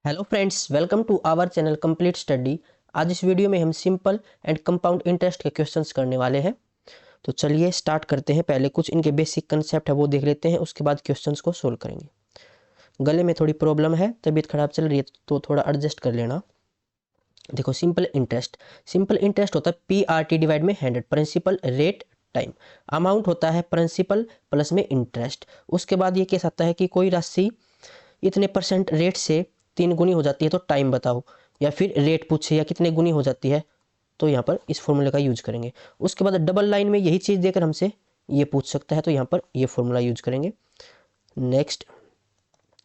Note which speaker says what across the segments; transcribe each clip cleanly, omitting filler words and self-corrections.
Speaker 1: Hello friends, welcome to our channel complete study. आज इस video में हम सिंपल एंड कंपाउंड इंटरेस्ट के क्वेश्चंस करने वाले हैं। तो चलिए स्टार्ट करते हैं। पहले कुछ इनके बेसिक कंसेप्ट है वो देख लेते हैं, उसके बाद क्वेश्चंस को सोल्व करेंगे। गले में थोड़ी प्रॉब्लम है, तबीयत खराब चल रही है तो थोड़ा एडजस्ट कर लेना। देखो, सिंपल इंटरेस्ट होता है PRT डिवाइड में 100, प्रिंसिपल रेट टाइम। अमाउंट होता है प्रिंसिपल प्लस में इंटरेस्ट। उसके बाद ये केस आता है कि कोई राशि इतने परसेंट रेट से 3 गुनी हो जाती है तो टाइम बताओ, या फिर रेट पूछे या कितने गुनी हो जाती है तो यहाँ पर इस फॉर्मूले का यूज करेंगे। उसके बाद डबल लाइन में यही चीज़ देकर हमसे ये पूछ सकता है तो यहाँ पर ये फॉर्मूला यूज करेंगे। नेक्स्ट,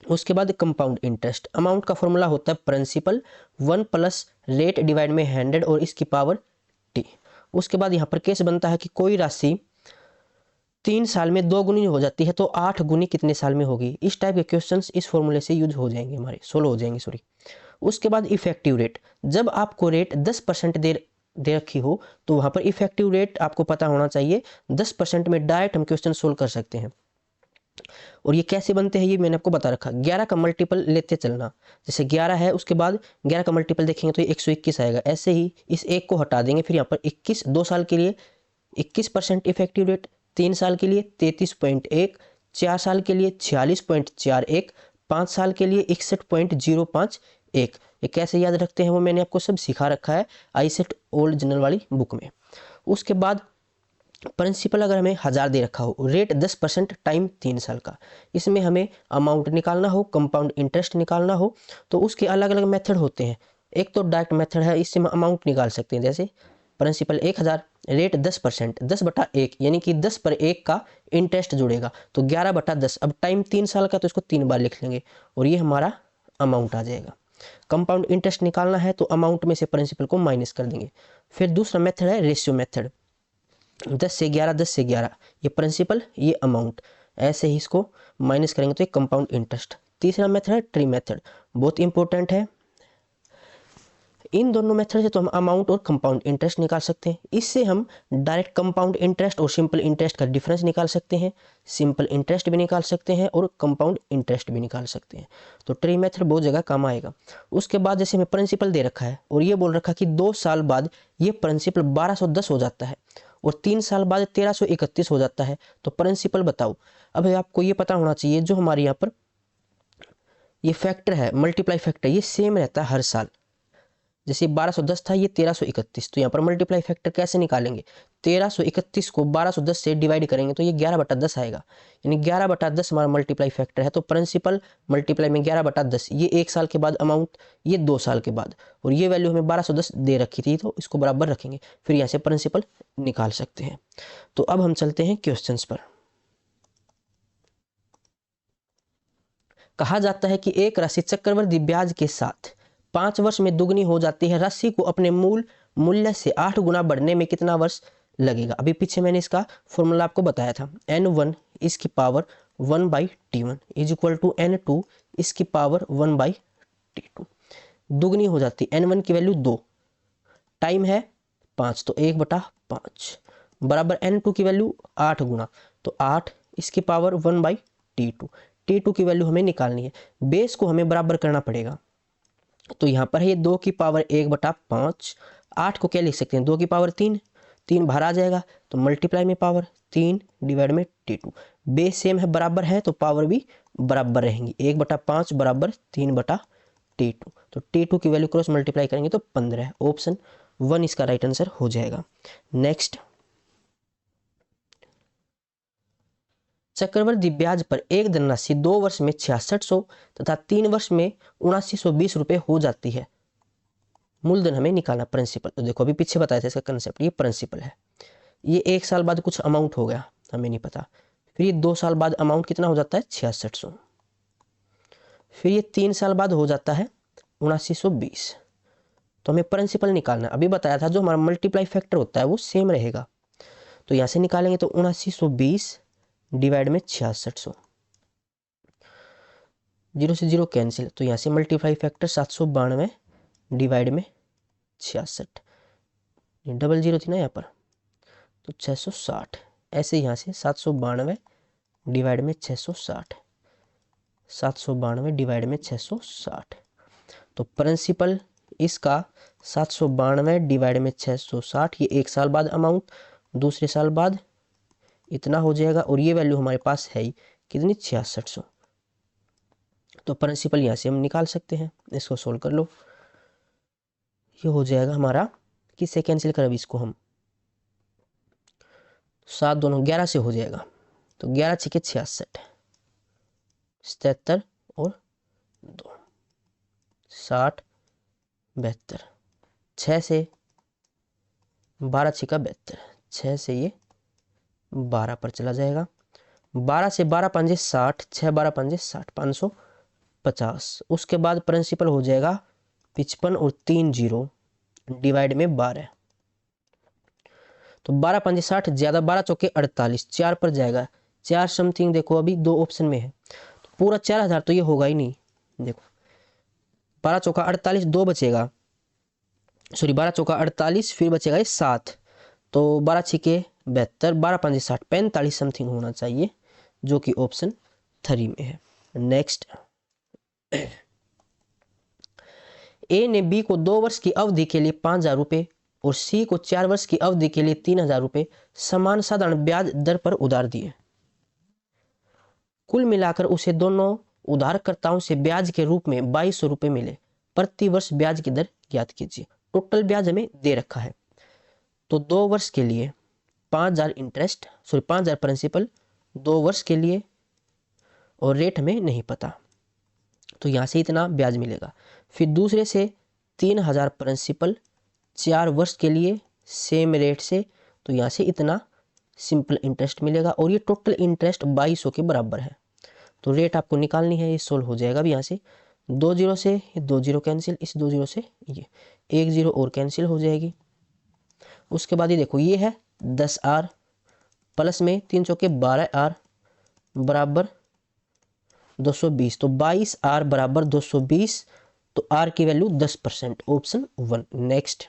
Speaker 1: उसके बाद कंपाउंड इंटरेस्ट। अमाउंट का फॉर्मूला होता है प्रिंसिपल 1 प्लस रेट डिवाइड में 100 और इसकी पावर t। उसके बाद यहाँ पर केस बनता है कि कोई राशि 3 साल में 2 गुनी हो जाती है तो 8 गुनी कितने साल में होगी। इस टाइप के क्वेश्चंस इस फॉर्मूले से यूज हो जाएंगे, हमारे सोल्व हो जाएंगे, सॉरी। उसके बाद इफेक्टिव रेट। जब आपको रेट 10% दे रखी हो तो वहां पर इफेक्टिव रेट आपको पता होना चाहिए। 10% में डायरेक्ट हम क्वेश्चन सोल्व कर सकते हैं। और ये कैसे बनते हैं ये मैंने आपको बता रखा। 11 का मल्टीपल लेते चलना। जैसे 11 है, उसके बाद 11 का मल्टीपल देखेंगे तो 121 आएगा। ऐसे ही इस एक को हटा देंगे, फिर यहाँ पर 21 2 साल के लिए 21% इफेक्टिव रेट, 3 साल के लिए 33.1, 4 साल के लिए 46.41, 5 साल के लिए 61.051। ये कैसे याद रखते हैं वो मैंने आपको सब सिखा रखा है आईसेट ओल्ड जनरल वाली बुक में। उसके बाद प्रिंसिपल अगर हमें 1000 दे रखा हो, रेट 10%, टाइम 3 साल का, इसमें हमें अमाउंट निकालना हो, कंपाउंड इंटरेस्ट निकालना हो तो उसके अलग अलग मेथड होते हैं। एक तो डायरेक्ट मेथड है, इससे हम अमाउंट निकाल सकते हैं। जैसे प्रिंसिपल 1000, रेट 10%, 10/1 यानी कि 10/1 का इंटरेस्ट जुड़ेगा तो 11/10। अब टाइम 3 साल का तो इसको 3 बार लिख लेंगे और ये हमारा अमाउंट आ जाएगा। कंपाउंड इंटरेस्ट निकालना है तो अमाउंट में से प्रिंसिपल को माइनस कर देंगे। फिर दूसरा मेथड है रेशियो मेथड। 10 से 11, 10 से 11, ये प्रिंसिपल ये अमाउंट, ऐसे ही इसको माइनस करेंगे तो ये कंपाउंड इंटरेस्ट। तीसरा मेथड है ट्री मेथड, बहुत इंपॉर्टेंट है। इन दोनों मेथड से तो हम अमाउंट और कंपाउंड इंटरेस्ट निकाल सकते हैं। इससे हम डायरेक्ट कंपाउंड इंटरेस्ट और सिंपल इंटरेस्ट का डिफरेंस निकाल सकते हैं, सिंपल इंटरेस्ट भी निकाल सकते हैं और कंपाउंड इंटरेस्ट भी निकाल सकते हैं। तो ट्री मेथड बहुत जगह काम आएगा। उसके बाद जैसे हमें प्रिंसिपल दे रखा है और ये बोल रखा कि 2 साल बाद ये प्रिंसिपल 1210 हो जाता है और 3 साल बाद 1331 हो जाता है तो प्रिंसिपल बताओ। अब आपको ये पता होना चाहिए जो हमारे यहाँ पर ये फैक्टर है, मल्टीप्लाई फैक्टर, ये सेम रहता है हर साल। जैसे 1210 था, ये 1331, तो यहाँ पर मल्टीप्लाई फैक्टर कैसे निकालेंगे। 1331 को 1210 से डिवाइड करेंगे तो ये 11/10 आएगा, यानी 11/10 हमारा मल्टीप्लाई फैक्टर है। तो प्रिंसिपल मल्टीप्लाई में 11/10, ये 1 साल के बाद, अमाउंट ये 2 साल के बाद, और ये वैल्यू हमें 1210 दे रखी थी तो इसको बराबर रखेंगे, फिर यहाँ से प्रिंसिपल निकाल सकते हैं। तो अब हम चलते हैं क्वेश्चन पर। कहा जाता है कि एक राशि चक्रवृद्धि ब्याज के साथ 5 वर्ष में दुगनी हो जाती है। राशि को अपने मूल मूल्य से 8 गुना बढ़ने में कितना वर्ष लगेगा। अभी पीछे मैंने इसका फॉर्मूला आपको बताया था। n1 इसकी power 1/t1 is equal to n2 इसकी पावर 1/t2। दुगनी हो जाती है, n1 की वैल्यू 2, टाइम है 5 तो 1/5 बराबर n2 की वैल्यू 8 गुना तो 8 इसकी पावर 1/t2। t2 की वैल्यू हमें निकालनी है, बेस को हमें बराबर करना पड़ेगा। तो यहाँ पर है ये 2 की पावर 1/5, 8 को क्या लिख सकते हैं 2 की पावर 3, 3 बाहर आ जाएगा तो मल्टीप्लाई में पावर 3 डिवाइड में t2। बेस सेम है, बराबर है तो पावर भी बराबर रहेंगी। 1/5 बराबर 3/t2, तो t2 की वैल्यू क्रॉस मल्टीप्लाई करेंगे तो 15 है। ऑप्शन 1 इसका राइट आंसर हो जाएगा। नेक्स्ट, चक्रवृद्धि ब्याज पर एक धनराशि 2 वर्ष में 6600 तथा 3 वर्ष में 7920 रुपए हो जाती है। मूलधन हमें निकालना, प्रिंसिपल। तो देखो अभी पीछे बताया था इसका कंसेप्ट, ये प्रिंसिपल है। ये 1 साल बाद कुछ अमाउंट हो गया, हमें नहीं पता। फिर ये 2 साल बाद अमाउंट कितना हो जाता है 6600। फिर ये 3 साल बाद हो जाता है 7920। तो हमें प्रिंसिपल निकालना, अभी बताया था जो हमारा मल्टीप्लाई फैक्टर होता है वो सेम रहेगा। तो यहाँ से निकालेंगे तो 7920 डिवाइड में 6600, 0 से 0 कैंसिल, तो यहाँ से मल्टीप्लाई फैक्टर 792 डिवाइड में 66, डबल 0 थी ना यहाँ पर तो 660। ऐसे यहाँ से 792 डिवाइड में 660, 792 डिवाइड में 660। तो प्रिंसिपल इसका 792 डिवाइड में 660, ये 1 साल बाद अमाउंट, दूसरे साल बाद इतना हो जाएगा, और ये वैल्यू हमारे पास है ही कितनी, 6600। तो प्रिंसिपल यहाँ से हम निकाल सकते हैं, इसको सोल्व कर लो। ये हो जाएगा हमारा, किससे कैंसिल कर, अभी इसको हम 7 दोनों 11 से हो जाएगा, तो 11 छके 66, 77 और 2 60 72, 6 से 12 छिका 72, 6 से ये 12 पर चला जाएगा, 12 से 12 पंजे 60, 6 12 पंजे 60, 550। उसके बाद प्रिंसिपल हो जाएगा 55 और 3 जीरो डिवाइड में 12, तो 12 पंजे 60, ज्यादा 12 चौके 48, 4 पर जाएगा, 4 समथिंग देखो अभी 2 ऑप्शन में है, तो पूरा 4000 तो ये होगा ही नहीं। देखो 12 चौका 48, 2 बचेगा, सॉरी 12 चौका 48, फिर बचेगा ये 7, तो 12 छिके 72, 12 पंजे 60, 45 समथिंग होना चाहिए, जो कि ऑप्शन 3 में है। नेक्स्ट, ए ने बी को 2 वर्ष की अवधि के लिए 5000 रुपये और सी को 4 वर्ष की अवधि के लिए 3000 रुपये समान साधारण ब्याज दर पर उधार दिए। कुल मिलाकर उसे दोनों उधारकर्ताओं से ब्याज के रूप में 2200 रुपये मिले। प्रति वर्ष ब्याज की दर ज्ञात कीजिए। टोटल ब्याज हमें दे रखा है, तो 2 वर्ष के लिए 5000 इंटरेस्ट, सॉरी 5000 प्रिंसिपल 2 वर्ष के लिए, और रेट हमें नहीं पता, तो यहाँ से इतना ब्याज मिलेगा। फिर दूसरे से 3000 प्रिंसिपल 4 वर्ष के लिए सेम रेट से, तो यहाँ से इतना सिंपल इंटरेस्ट मिलेगा, और ये टोटल इंटरेस्ट 2200 के बराबर है। तो रेट आपको निकालनी है, ये सोल्व हो जाएगा। अब यहाँ से 2 जीरो से ये 2 जीरो कैंसिल, इस 2 जीरो से ये 1 जीरो और कैंसिल हो जाएगी। उसके बाद ये देखो ये है 10R प्लस में 3 चौके 12R बराबर 220, तो 22R बराबर 220, तो R की वैल्यू 10%, ऑप्शन 1। नेक्स्ट,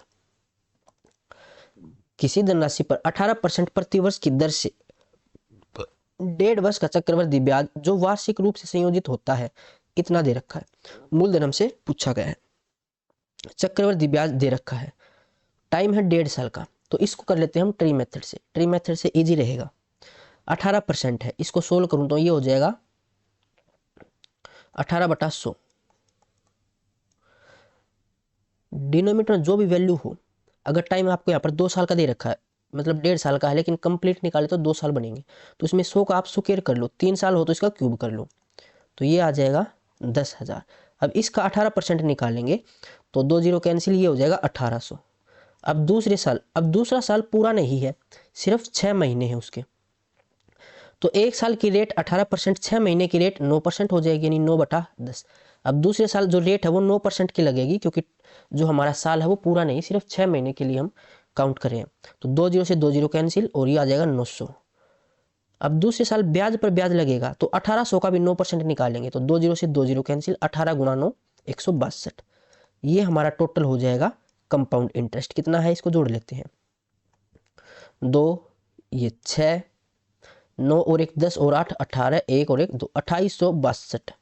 Speaker 1: किसी धनराशि पर 18% प्रति वर्ष की दर से 1.5 वर्ष का चक्रवृद्धि ब्याज जो वार्षिक रूप से संयोजित होता है, इतना दे रखा है। मूलधन हमसे पूछा गया है, चक्रवृद्धि ब्याज दे रखा है, टाइम है 1.5 साल का, तो इसको कर लेते हैं हम ट्री मेथड से। ट्री मेथड से इजी रहेगा। 18% है, इसको सोल्व करूं तो ये हो जाएगा 18/100। डिनोमिनेटर जो भी वैल्यू हो, अगर टाइम आपको यहाँ पर 2 साल का दे रखा है, मतलब 1.5 साल का है, लेकिन कंप्लीट निकाले तो 2 साल बनेंगे, तो इसमें 100 का आप स्क्वायर कर लो, 3 साल हो तो इसका क्यूब कर लो, तो ये आ जाएगा 10,000। अब इसका 18% निकालेंगे तो 2 जीरो कैंसिल, ये हो जाएगा 1800। अब दूसरा साल पूरा नहीं है, सिर्फ 6 महीने हैं उसके, तो 1 साल की रेट 18%, 6 महीने की रेट 9% हो जाएगी, यानी 9/10। अब दूसरे साल जो रेट है वो 9% की लगेगी, क्योंकि जो हमारा साल है वो पूरा नहीं, सिर्फ 6 महीने के लिए हम काउंट करें। तो 2 जीरो से 2 जीरो कैंसिल, और ये आ जाएगा 900। अब दूसरे साल ब्याज पर ब्याज लगेगा, तो 1800 का भी 9% निकालेंगे, तो 2 जीरो से 2 जीरो कैंसिल, 18 गुणा 9 162। ये हमारा टोटल हो जाएगा कंपाउंड इंटरेस्ट। कितना है इसको जोड़ लेते हैं, 2 ये 6, 9 और 1 10 और 8 18, 1 और 1 2, 2862,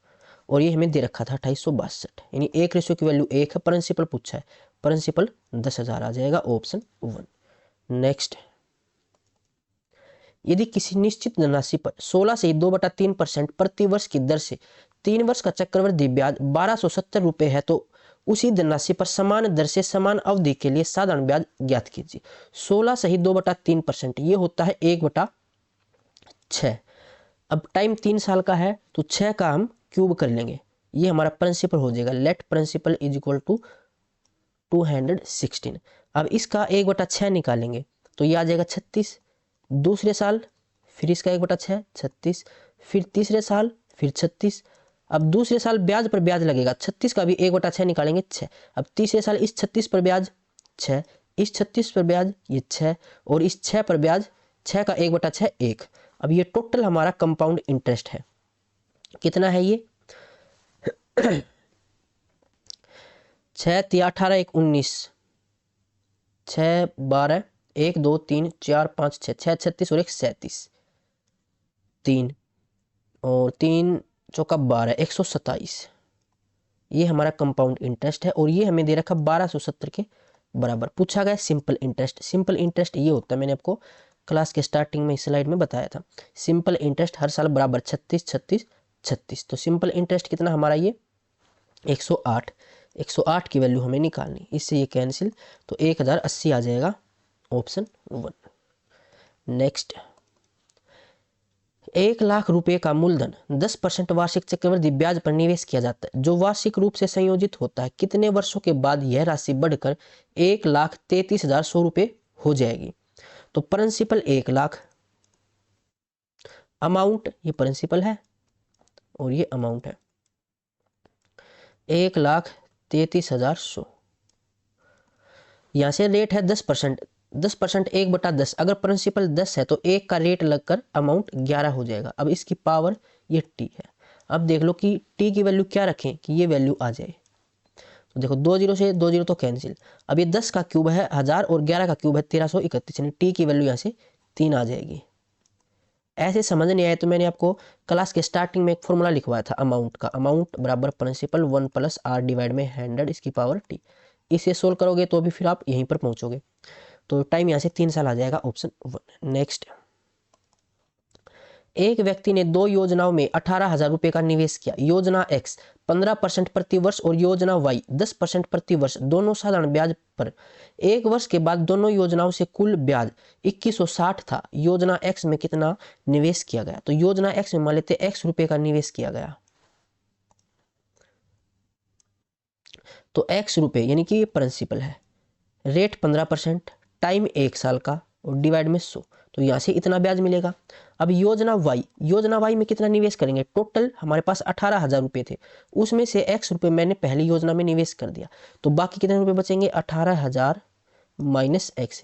Speaker 1: और ये हमें दे रखा था 2862, यानी 1 की वैल्यू 1 है। प्रिंसिपल पूछा है, प्रिंसिपल 10,000 आ जाएगा, ऑप्शन 1। नेक्स्ट, यदि किसी निश्चित धनराशि पर 16 से 2/3% प्रति वर्ष की दर से 3 वर्ष का चक्रवृद्धि ब्याज 1270 रुपये है, तो उसी धनराशि पर समान दर से समान अवधि के लिए साधारण ब्याज ज्ञात कीजिए। 16 सही 2/3%, ये होता है 1/6। अब टाइम 3 साल का है, तो 6 का हम क्यूब कर लेंगे, ये हमारा प्रिंसिपल हो जाएगा। Let principal is equal to 216। अब इसका 1/6 निकालेंगे, तो ये आ जाएगा 36। दूसरे साल फिर इसका 1/6 36, फिर तीसरे साल फिर 36। अब दूसरे साल ब्याज पर ब्याज लगेगा, 36 का भी 1/6 निकालेंगे 6। अब तीसरे साल इस 36 पर ब्याज 6, इस 36 पर ब्याज ये 6, और इस 6 पर ब्याज 6 का 1/6 1। अब ये टोटल हमारा कंपाउंड इंटरेस्ट है, कितना है ये 6 3 18 1 19, 6 12 1 2 3 4 5 6 6 36 और 1 37, 3 और 3 चौका 12 127, ये हमारा कंपाउंड इंटरेस्ट है और ये हमें दे रखा 1270 के बराबर। पूछा गया सिंपल इंटरेस्ट। सिंपल इंटरेस्ट ये होता है, मैंने आपको क्लास के स्टार्टिंग में इस स्लाइड में बताया था। सिंपल इंटरेस्ट हर साल बराबर 36 36 36। तो सिंपल इंटरेस्ट कितना हमारा ये 108। 108 की वैल्यू हमें निकालनी, इससे ये कैंसिल, तो 1080 आ जाएगा ऑप्शन 1। नेक्स्ट, 1,00,000 रुपए का मूलधन 10% वार्षिक चक्रवृद्धि ब्याज पर निवेश किया जाता है, जो वार्षिक रूप से संयोजित होता है। कितने वर्षों के बाद यह राशि बढ़कर 1,33,100 रुपए हो जाएगी? तो प्रिंसिपल 1,00,000, अमाउंट ये प्रिंसिपल है और ये अमाउंट है 1,33,100। यहाँ से रेट है 10%। 10% 1/10। अगर प्रिंसिपल 10 है तो 1 का रेट लगकर अमाउंट 11 हो जाएगा। अब इसकी पावर ये टी है। अब देख लो कि टी की वैल्यू क्या रखें कि ये वैल्यू आ जाए। तो देखो 2 जीरो से 2 जीरो तो कैंसिल। अब ये 10 का क्यूब है 1000 और 11 का क्यूब है 1331, यानी टी की वैल्यू यहाँ से 3 आ जाएगी। ऐसे समझ नहीं आया तो मैंने आपको क्लास के स्टार्टिंग में एक फॉर्मूला लिखवाया था अमाउंट का। अमाउंट बराबर प्रिंसिपल 1 + r डिवाइड में 100 इसकी पावर टी। इसे सोल्व करोगे तो भी फिर आप यहीं पर पहुंचोगे। तो टाइम यहाँ से 3 साल आ जाएगा ऑप्शन 1। नेक्स्ट, एक व्यक्ति ने 2 योजनाओं में 18,000 रुपए का निवेश किया। योजना X 15% प्रति वर्ष और योजना Y 10% प्रति वर्ष, दोनों साधारण ब्याज पर। 1 वर्ष के बाद दोनों योजनाओं से कुल ब्याज 2160 था। योजना X में कितना निवेश किया गया? तो योजना X में मान लेते X रुपए का निवेश किया गया, तो X रुपए यानी कि ये प्रिंसिपल है। रेट 15%, टाइम 1 साल का और डिवाइड में 100, तो यहाँ से इतना ब्याज मिलेगा। अब योजना वाई में कितना निवेश करेंगे? टोटल हमारे पास 18,000 रुपये थे, उसमें से X रुपये मैंने पहली योजना में निवेश कर दिया, तो बाकी कितने रुपए बचेंगे? 18,000 माइनस X।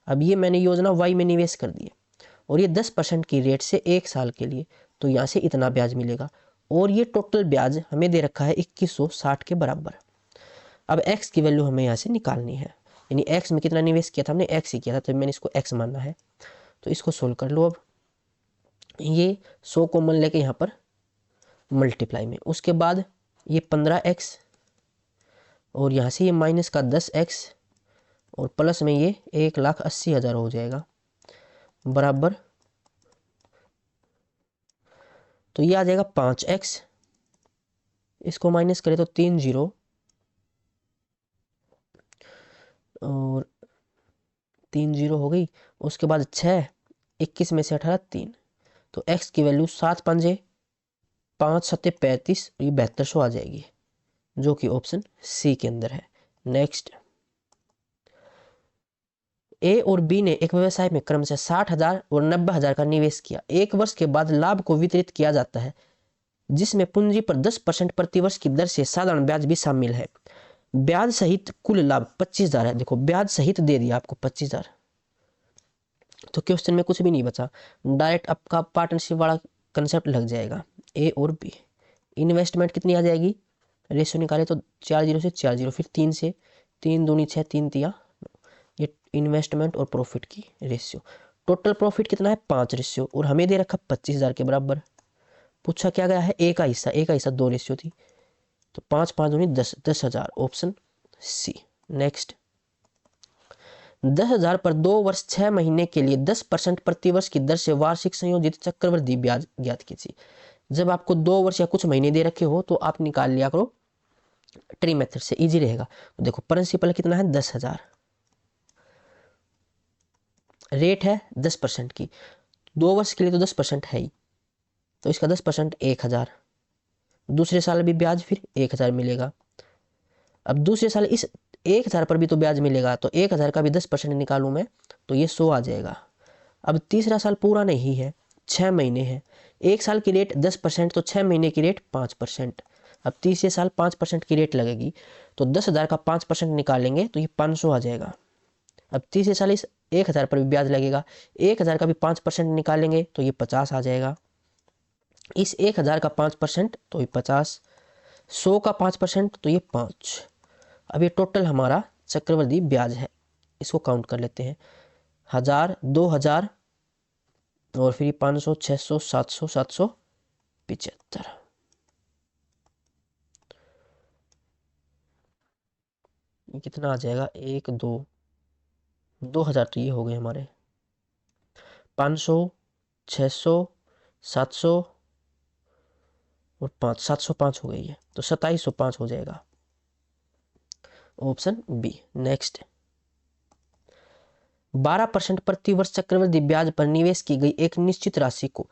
Speaker 1: अब ये मैंने योजना वाई में निवेश कर दिए और ये 10% की रेट से 1 साल के लिए, तो यहाँ से इतना ब्याज मिलेगा। और ये टोटल ब्याज हमें दे रखा है 2160 के बराबर। अब X की वैल्यू हमें यहाँ से निकालनी है, यानी X में कितना निवेश किया था हमने? X ही किया था, तो मैंने इसको X मानना है। तो इसको सोल्व कर लो। अब ये 100 कॉमन लेके यहाँ पर मल्टीप्लाई में, उसके बाद ये 15x और यहाँ से ये माइनस का 10x और प्लस में ये 1,80,000 हो जाएगा बराबर, तो ये आ जाएगा 5x। इसको माइनस करें तो 3 जीरो और 3 जीरो हो गई। उसके बाद 6, 21 में से 18 3, तो x की वैल्यू 7 पंजे 5 सत्ते 35, ये 7200 आ जाएगी, जो कि ऑप्शन सी के अंदर है। नेक्स्ट, ए और बी ने एक व्यवसाय में क्रमशः 60,000 और 90,000 का निवेश किया। 1 वर्ष के बाद लाभ को वितरित किया जाता है, जिसमें पूंजी पर 10% प्रति वर्ष की दर से साधारण ब्याज भी शामिल है। ब्याज सहित कुल लाभ 25,000 है। देखो ब्याज सहित दे दिया आपको 25,000, तो क्वेश्चन में कुछ भी नहीं बचा, डायरेक्ट आपका पार्टनरशिप वाला कंसेप्ट लग जाएगा। ए और बी, इन्वेस्टमेंट कितनी आ जाएगी? रेशियो निकाले तो 4 जीरो से 4 जीरो, फिर 3 से 3 दूनी 6, 3 तिया, ये इन्वेस्टमेंट और प्रॉफिट की रेशियो। टोटल प्रॉफिट कितना है? 5 रेशियो, और हमें दे रखा 25,000 के बराबर। पूछा क्या गया है? ए का हिस्सा 2 रेशियो थी, तो 5 5 दूनी 10, 10,000 ऑप्शन सी। नेक्स्ट, 10,000 पर 2 वर्ष 6 महीने के लिए 10% प्रति वर्ष की दर से वार्षिक संयोजित चक्रवृद्धि ब्याज ज्ञात कीजिए। जब आपको 2 वर्ष या कुछ महीने दे रखे हो तो आप निकाल लिया करो ट्री मेथड से, इजी रहेगा। तो देखो प्रिंसिपल कितना है? 10,000, रेट है 10% की, 2 वर्ष के लिए तो 10% है ही, तो इसका 10% 1,000, दूसरे साल भी ब्याज फिर 1,000 मिलेगा। अब दूसरे साल इस 1,000 पर भी तो ब्याज मिलेगा, तो 1,000 का भी 10% निकालूं मैं तो ये 100 आ जाएगा। अब तीसरा साल पूरा नहीं है, 6 महीने हैं, 1 साल की रेट 10%, तो 6 महीने की रेट 5%। अब तीसरे साल 5% की रेट लगेगी, तो 10,000 का 5% निकालेंगे तो ये 500 आ जाएगा। अब तीसरे साल इस 1,000 पर भी ब्याज लगेगा, 1,000 का भी 5% निकालेंगे तो ये 50 आ जाएगा। इस 1,000 का 5% तो ये 50, 100 का 5% तो ये 5। अब ये टोटल हमारा चक्रवृद्धि ब्याज है, इसको काउंट कर लेते हैं। 1,000, 2,000 और फिर 500, 600, 700, 775। ये कितना आ जाएगा, 1 2 2000 तो ये हो गए हमारे, 500 600 700 और 5 705 हो गई है, तो 2705 हो जाएगा, ऑप्शन बी। नेक्स्ट, 12% प्रति वर्ष चक्रवृद्धि ब्याज पर निवेश की गई एक निश्चित राशि को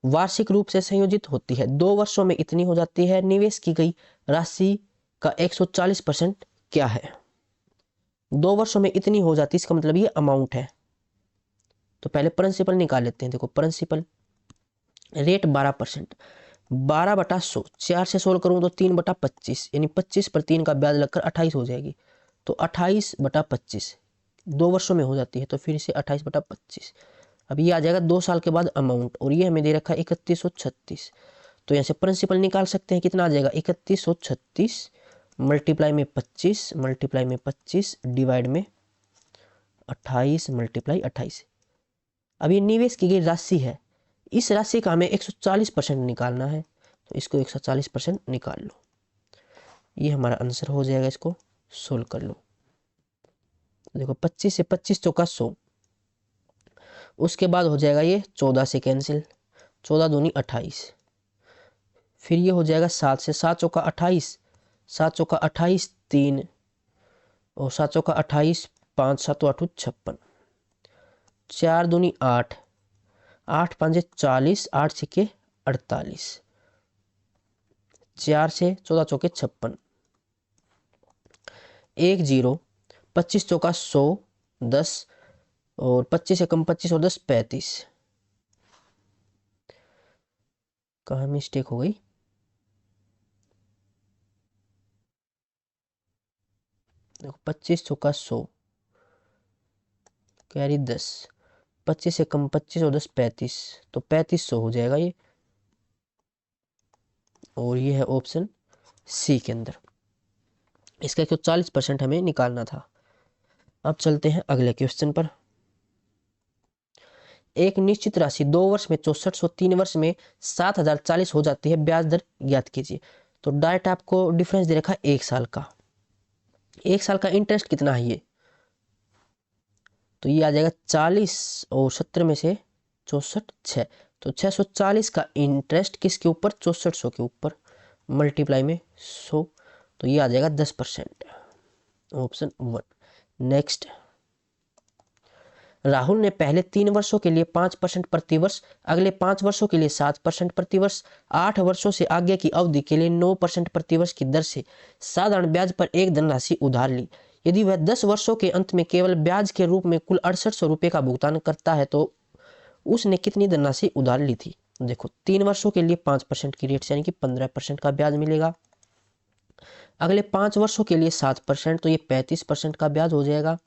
Speaker 1: वार्षिक रूप से संयोजित होती है, 2 वर्षों में इतनी हो जाती है, निवेश की गई राशि का 140% क्या है? 2 वर्षों में इतनी हो जाती है, इसका मतलब ये अमाउंट है। तो पहले प्रिंसिपल निकाल लेते हैं। देखो प्रिंसिपल रेट 12%, 12/100, 4 से 16 करूँ तो 3/25, यानी 25 पर 3 का ब्याज लगकर 28 हो जाएगी। तो 28/25 2 वर्षों में हो जाती है, तो फिर से 28/25। अब ये आ जाएगा 2 साल के बाद अमाउंट, और ये हमें दे रखा है 3136। तो यहाँ से प्रिंसिपल निकाल सकते हैं, कितना आ जाएगा, 3136 मल्टीप्लाई में 25 मल्टीप्लाई में 25 डिवाइड में 28 मल्टीप्लाई 28। अब ये निवेश की गई राशि है, इस राशि का हमें 140% निकालना है, तो इसको 140% निकाल लो, ये हमारा आंसर हो जाएगा। इसको सोल्व कर लो। देखो 25 से 25 चौका 100, उसके बाद हो जाएगा ये 14 से कैंसिल, 14 दूनी 28, फिर ये हो जाएगा 7 से 7 चौका 28, 7 चौका 28 3 और 7 चौका 28, 5 7 8 56, 4 दूनी 8, 8 5 40, 8 6 48, 4 से 14 चौके 56, 1 0, 25 चौका 100 10 और 25 से कम 25 और 10 35। कहाँ मिस्टेक हो गई, देखो 25 चौका 100 कैरी 10, 25 से कम 25 और 10 35, तो 3500 हो जाएगा ये, और ये है ऑप्शन सी के अंदर। इसका 140% हमें निकालना था। अब चलते हैं अगले क्वेश्चन पर। एक निश्चित राशि 2 वर्ष में 6400, 3 वर्ष में 7040 हो जाती है, ब्याज दर ज्ञात कीजिए। तो डायरेक्ट आपको डिफरेंस दे रखा है 1 साल का, 1 साल का इंटरेस्ट कितना है ये, तो ये आ जाएगा 40 और 70 में से 64 6, तो 640 का इंटरेस्ट किसके ऊपर, 6400 के ऊपर, मल्टीप्लाई में 100, तो ये आ जाएगा 10%, ऑप्शन 1। नेक्स्ट, राहुल ने पहले 3 वर्षों के लिए 5% प्रति वर्ष, अगले 5 वर्षों के लिए 7% प्रति वर्ष, 8 वर्षों से आगे की अवधि के लिए 9% प्रति वर्ष की दर से साधारण ब्याज पर एक धनराशि उधार ली। यदि वह 10 वर्षों के अंत में केवल ब्याज के रूप में कुल 6800 रुपये का भुगतान करता है तो उसने कितनी धनराशि उधार ली थी। देखो 3 वर्षों के लिए 5% की रेट यानी कि 15% का ब्याज मिलेगा, अगले 5 वर्षों के लिए 7%, तो ये 35% का ब्याज हो जाएगा,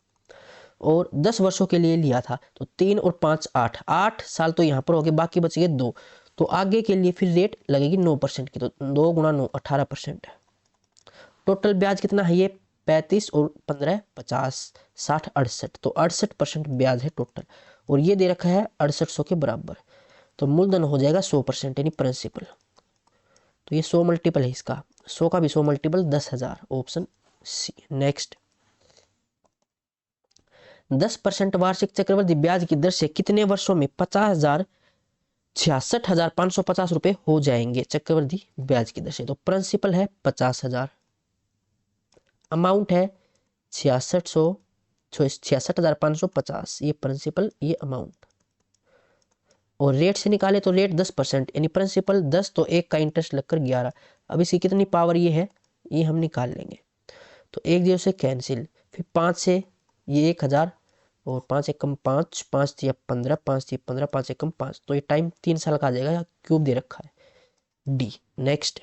Speaker 1: और 10 वर्षों के लिए लिया था तो 3 और 5 8 साल तो यहाँ पर हो गए, बाकी बच गए 2, तो आगे के लिए फिर रेट लगेगी 9% की, तो 2 गुणा 9 18%। टोटल ब्याज कितना है ये 35 और 15 50 60 68, तो 68% ब्याज है टोटल, और ये दे रखा है 6800 के बराबर, तो मूलधन हो जाएगा 100% यानी प्रिंसिपल, तो ये 100 मल्टीपल है इसका, 100 का भी 100 मल्टीपल 10,000, ऑप्शन सी। नेक्स्ट, 10% वार्षिक चक्रवृद्धि ब्याज की दर से कितने वर्षों में 66,550 रुपए हो जाएंगे चक्रवृद्धि ब्याज की दर से। तो प्रिंसिपल है 50,000, अमाउंट है 66,550, ये प्रिंसिपल ये अमाउंट, और रेट से निकाले तो रेट 10% यानी प्रिंसिपल 10 तो 1 का इंटरेस्ट लगकर 11। अब इसकी कितनी पावर ये है ये हम निकाल लेंगे, तो 1 0 से कैंसिल, फिर 5 से ये 1000 और 5 एकम 5 5 3 15 5 3 15 5 एकम 5, तो ये टाइम 3 साल का आ जाएगा, क्यूब दे रखा है डी। नेक्स्ट,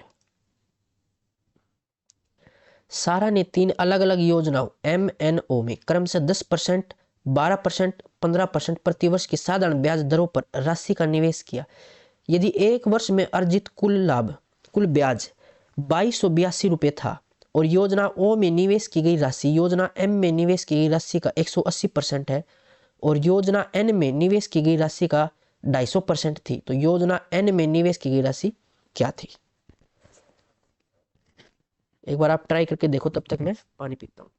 Speaker 1: सारा ने 3 अलग अलग योजनाओं MNO में क्रमशः 10%, 12%, 15% प्रतिवर्ष की साधारण ब्याज दरों पर राशि का निवेश किया। यदि एक वर्ष में अर्जित कुल ब्याज 2282 रुपये था और योजना O में निवेश की गई राशि योजना M में निवेश की गई राशि का 180% है और योजना N में निवेश की गई राशि का 250% थी, तो योजना N में निवेश की गई राशि क्या थी। एक बार आप ट्राई करके देखो, तब तक मैं पानी पीता हूँ।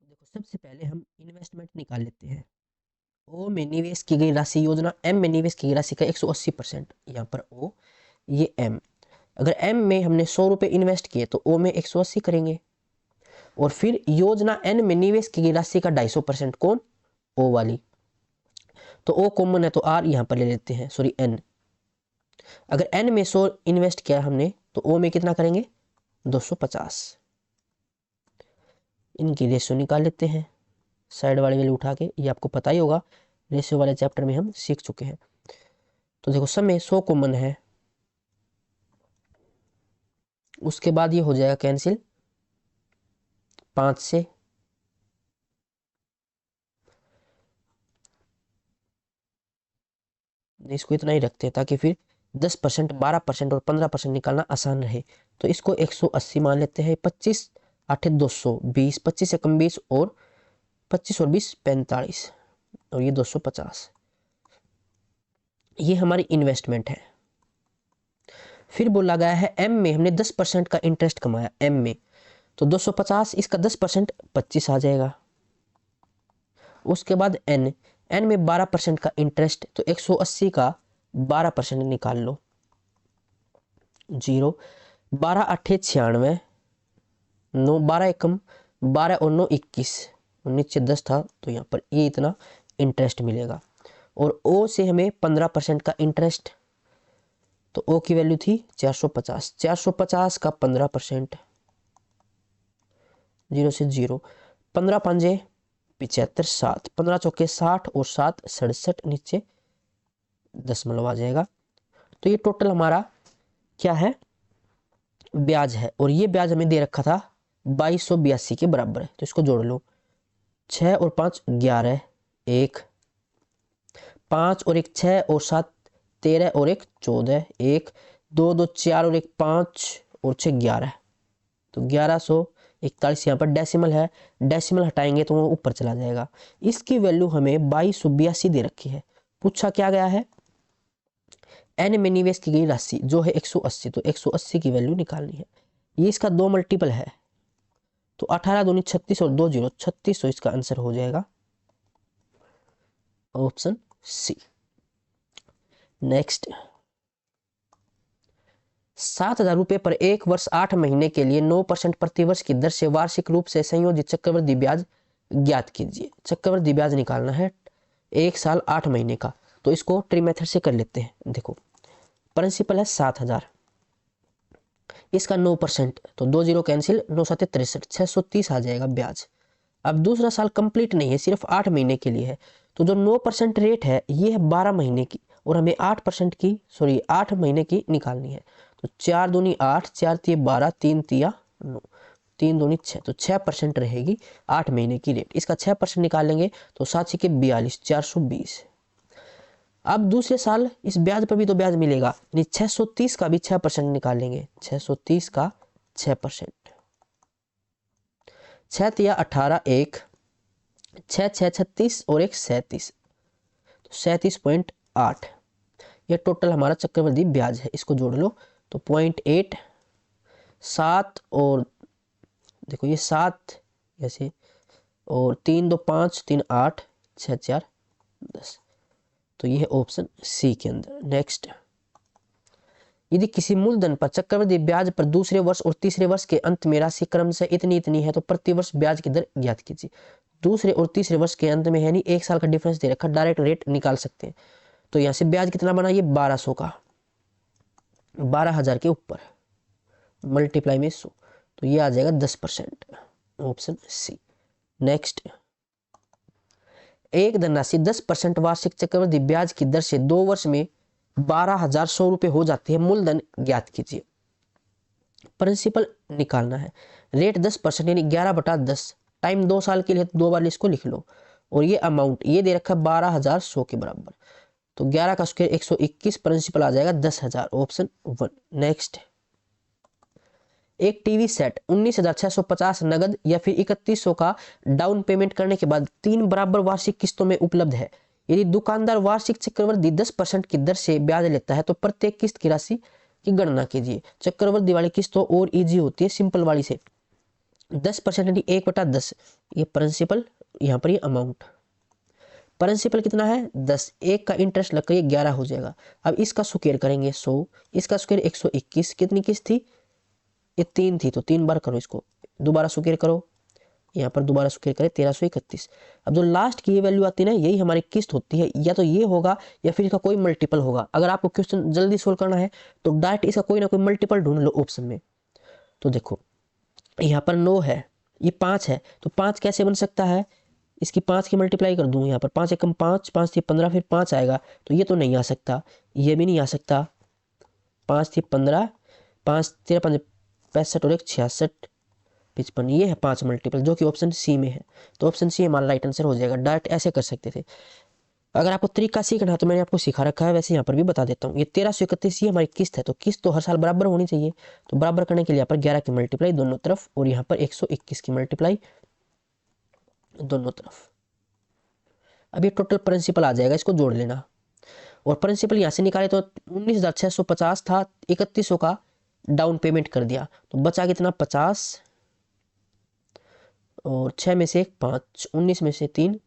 Speaker 1: देखो सबसे पहले हम इन्वेस्टमेंट निकाल लेते हैं। ओ में निवेश की गई राशि योजना एम में निवेश की गई राशि का 180%, यहाँ पर ओ, ये एम। अगर एम में हमने 100 रुपये इन्वेस्ट किए तो ओ में 180 करेंगे। और फिर योजना एन में निवेश की गई राशि का 250%, कौन, ओ वाली। तो ओ कॉमन है तो आर यहाँ पर ले लेते हैं, सॉरी एन। अगर एन में 100 इन्वेस्ट किया हमने तो ओ में कितना करेंगे, 250। इनकी रेशियो निकाल लेते हैं साइड वाली वैल्यू उठा के, ये आपको पता ही होगा, रेशियो वाले चैप्टर में हम सीख चुके हैं। तो देखो सब में 100 कॉमन है, उसके बाद ये हो जाएगा कैंसिल 5 से। इसको इतना ही रखते हैं ताकि फिर 10%, 12% और 15% निकालना आसान रहे। तो इसको 180 मान लेते हैं। 25 8 220, 25 से कम 20 और 25 और 20 45 और ये 250। ये हमारी इन्वेस्टमेंट है। फिर बोला गया है एम में हमने 10% का इंटरेस्ट कमाया एम में, तो 250 इसका 10% 25 आ जाएगा। उसके बाद एन, एन में 12% का इंटरेस्ट, तो 180 का 12% निकाल लो, 0। 12 8 96, 9 12 एकम 12 और 9 21, और नीचे 10 था तो यहाँ पर ये इतना इंटरेस्ट मिलेगा। और ओ से हमें 15% का इंटरेस्ट, तो ओ की वैल्यू थी 450, 450 का 15%, 0 से 0, 15 पंजे 75, 7 15 चौके 60 और 7 67, नीचे दशमलव आ जाएगा। तो ये टोटल हमारा क्या है, ब्याज है। और ये ब्याज हमें दे रखा था 2282 के बराबर है, तो इसको जोड़ लो। 6 और 5 11, 1 5 और 1 6 और 7 13 और 1 14, 1 2 2 4 और 1 5 और 6 11, तो 1141 यहाँ पर डेसिमल है, डेसिमल हटाएंगे तो वो ऊपर चला जाएगा। इसकी वैल्यू हमें 2282 दे रखी है। पूछा क्या गया है, एन में निवेश की गई राशि जो है 180, तो 180 की वैल्यू निकालनी है। ये इसका 2 मल्टीपल है, तो 18 दूनी 36 और 2 0 36, तो इसका आंसर हो जाएगा ऑप्शन सी। नेक्स्ट, 7,000 रुपये पर एक वर्ष 8 महीने के लिए 9% प्रतिवर्ष की दर से वार्षिक रूप से संयोजित चक्रवृद्धि ब्याज ज्ञात कीजिए। चक्रवृद्धि ब्याज निकालना है 1 साल 8 महीने का, तो इसको ट्री मेथड से कर लेते हैं। देखो प्रिंसिपल है 7,000, इसका 9%, तो 2 0 कैंसिल, 9 7 63, 630 आ जाएगा ब्याज। अब दूसरा साल कंप्लीट नहीं है, सिर्फ 8 महीने के लिए है, तो जो 9% रेट है ये है 12 महीने की, और हमें 8% की, सॉरी 8 महीने की निकालनी है। तो 4 दूनी 8, 4 तिया 12, 3 तिया 9, 3 दूनी 6, तो 6% रहेगी 8 महीने की रेट। इसका 6% निकालेंगे तो 7 के 42, 420। अब दूसरे साल इस ब्याज पर भी तो ब्याज मिलेगा, यानी 630 का भी 6% निकालेंगे, 630 का 6%, 6 तिया 18, 1 6 6 36 और 1 37, तो 37.8। ये टोटल हमारा चक्रवृद्धि ब्याज है, इसको जोड़ लो तो 0.8, 7 और देखो ये 7 ऐसे, और 3 2 5 3 8 6 4 10, तो ये है ऑप्शन सी के अंदर। नेक्स्ट, यदि किसी मूलधन पर चक्रवृद्धि ब्याज पर दूसरे वर्ष और तीसरे वर्ष के अंत में राशि क्रम से इतनी इतनी है तो प्रति वर्ष ब्याज की दर ज्ञात कीजिए। दूसरे और तीसरे वर्ष के अंत में है नहीं, 1 साल का डिफरेंस दे रखा, डायरेक्ट रेट निकाल सकते हैं। तो यहाँ से ब्याज कितना बना, ये 1200 का, 12,000 के ऊपर मल्टीप्लाई में 100, तो ये आ जाएगा 10%, ऑप्शन सी। नेक्स्ट, एक धनराशि 10% वार्षिक चक्रवृद्धि ब्याज की दर से 2 वर्ष में 12,100 रुपये हो जाती है, मूलधन ज्ञात कीजिए। प्रिंसिपल निकालना है। रेट 10% यानी 11/10, टाइम 2 साल के लिए, 2 बार इसको लिख लो। और ये अमाउंट ये दे रखा है 12,100 के बराबर। तो 11 का स्क्वायर 121, प्रिंसिपल आ जाएगा 10,000, ऑप्शन 1। नेक्स्ट, एक टीवी सेट 19,650 नगद या फिर 3,100 का डाउन पेमेंट करने के बाद 3 बराबर वार्षिक किस्तों में उपलब्ध है। यदि दुकानदार वार्षिक चक्रवृद्धि 10% की दर से ब्याज लेता है तो प्रत्येक किस्त की राशि की गणना कीजिए। चक्रवृद्धि वाली किस्त तो और इजी होती है सिंपल वाली से। 10% यानी 1/10, ये प्रिंसिपल, यहाँ पर ये अमाउंट। प्रिंसिपल कितना है 10, एक का इंटरेस्ट लगकर ये 11 हो जाएगा। अब इसका स्क्वायर करेंगे 100, इसका स्क्वायर 121, कितनी किस्त थी, ये 3 थी, तो 3 बार करो इसको, दोबारा स्क्वायर करो, यहाँ पर दोबारा स्क्वायर करें 1331। अब जो लास्ट की ये वैल्यू आती है ना, यही हमारी किस्त होती है। या तो ये होगा या फिर इसका कोई मल्टीपल होगा। अगर आपको क्वेश्चन जल्दी सोल्व करना है तो डायरेक्ट इसका कोई ना कोई मल्टीपल ढूंढ लो ऑप्शन में। तो देखो यहाँ पर 9 है, ये 5 है, तो 5 कैसे बन सकता है, इसकी 5 की मल्टीप्लाई कर दूँ यहाँ पर, 5 एकम 5, 5 थी 15, फिर 5 आएगा, तो ये तो नहीं आ सकता, ये भी नहीं आ सकता। 5 थी 15, 5 13 5 65 और 1 66 55, ये है 5 मल्टीपल, जो कि ऑप्शन सी में है। तो ऑप्शन सी हमारा राइट आंसर हो जाएगा। डायरेक्ट ऐसे कर सकते थे। अगर आपको तरीका सीखना है तो मैंने आपको सिखा रखा है, वैसे यहाँ पर भी बता देता हूँ। ये 1331 ये हमारी किस्त है, तो किस्त तो हर साल बराबर होनी चाहिए। तो बराबर करने के लिए यहाँ पर 11 की मल्टीप्लाई दोनों तरफ, और यहाँ पर 121 की मल्टीप्लाई दोनों तरफ। अब ये टोटल प्रिंसिपल आ जाएगा, इसको जोड़ लेना। और प्रिंसिपल यहाँ से निकाले तो 19,650 था, 3,100 का डाउन पेमेंट कर दिया, तो बचा कितना 50, और 6 में से 1 5, 19 में से 3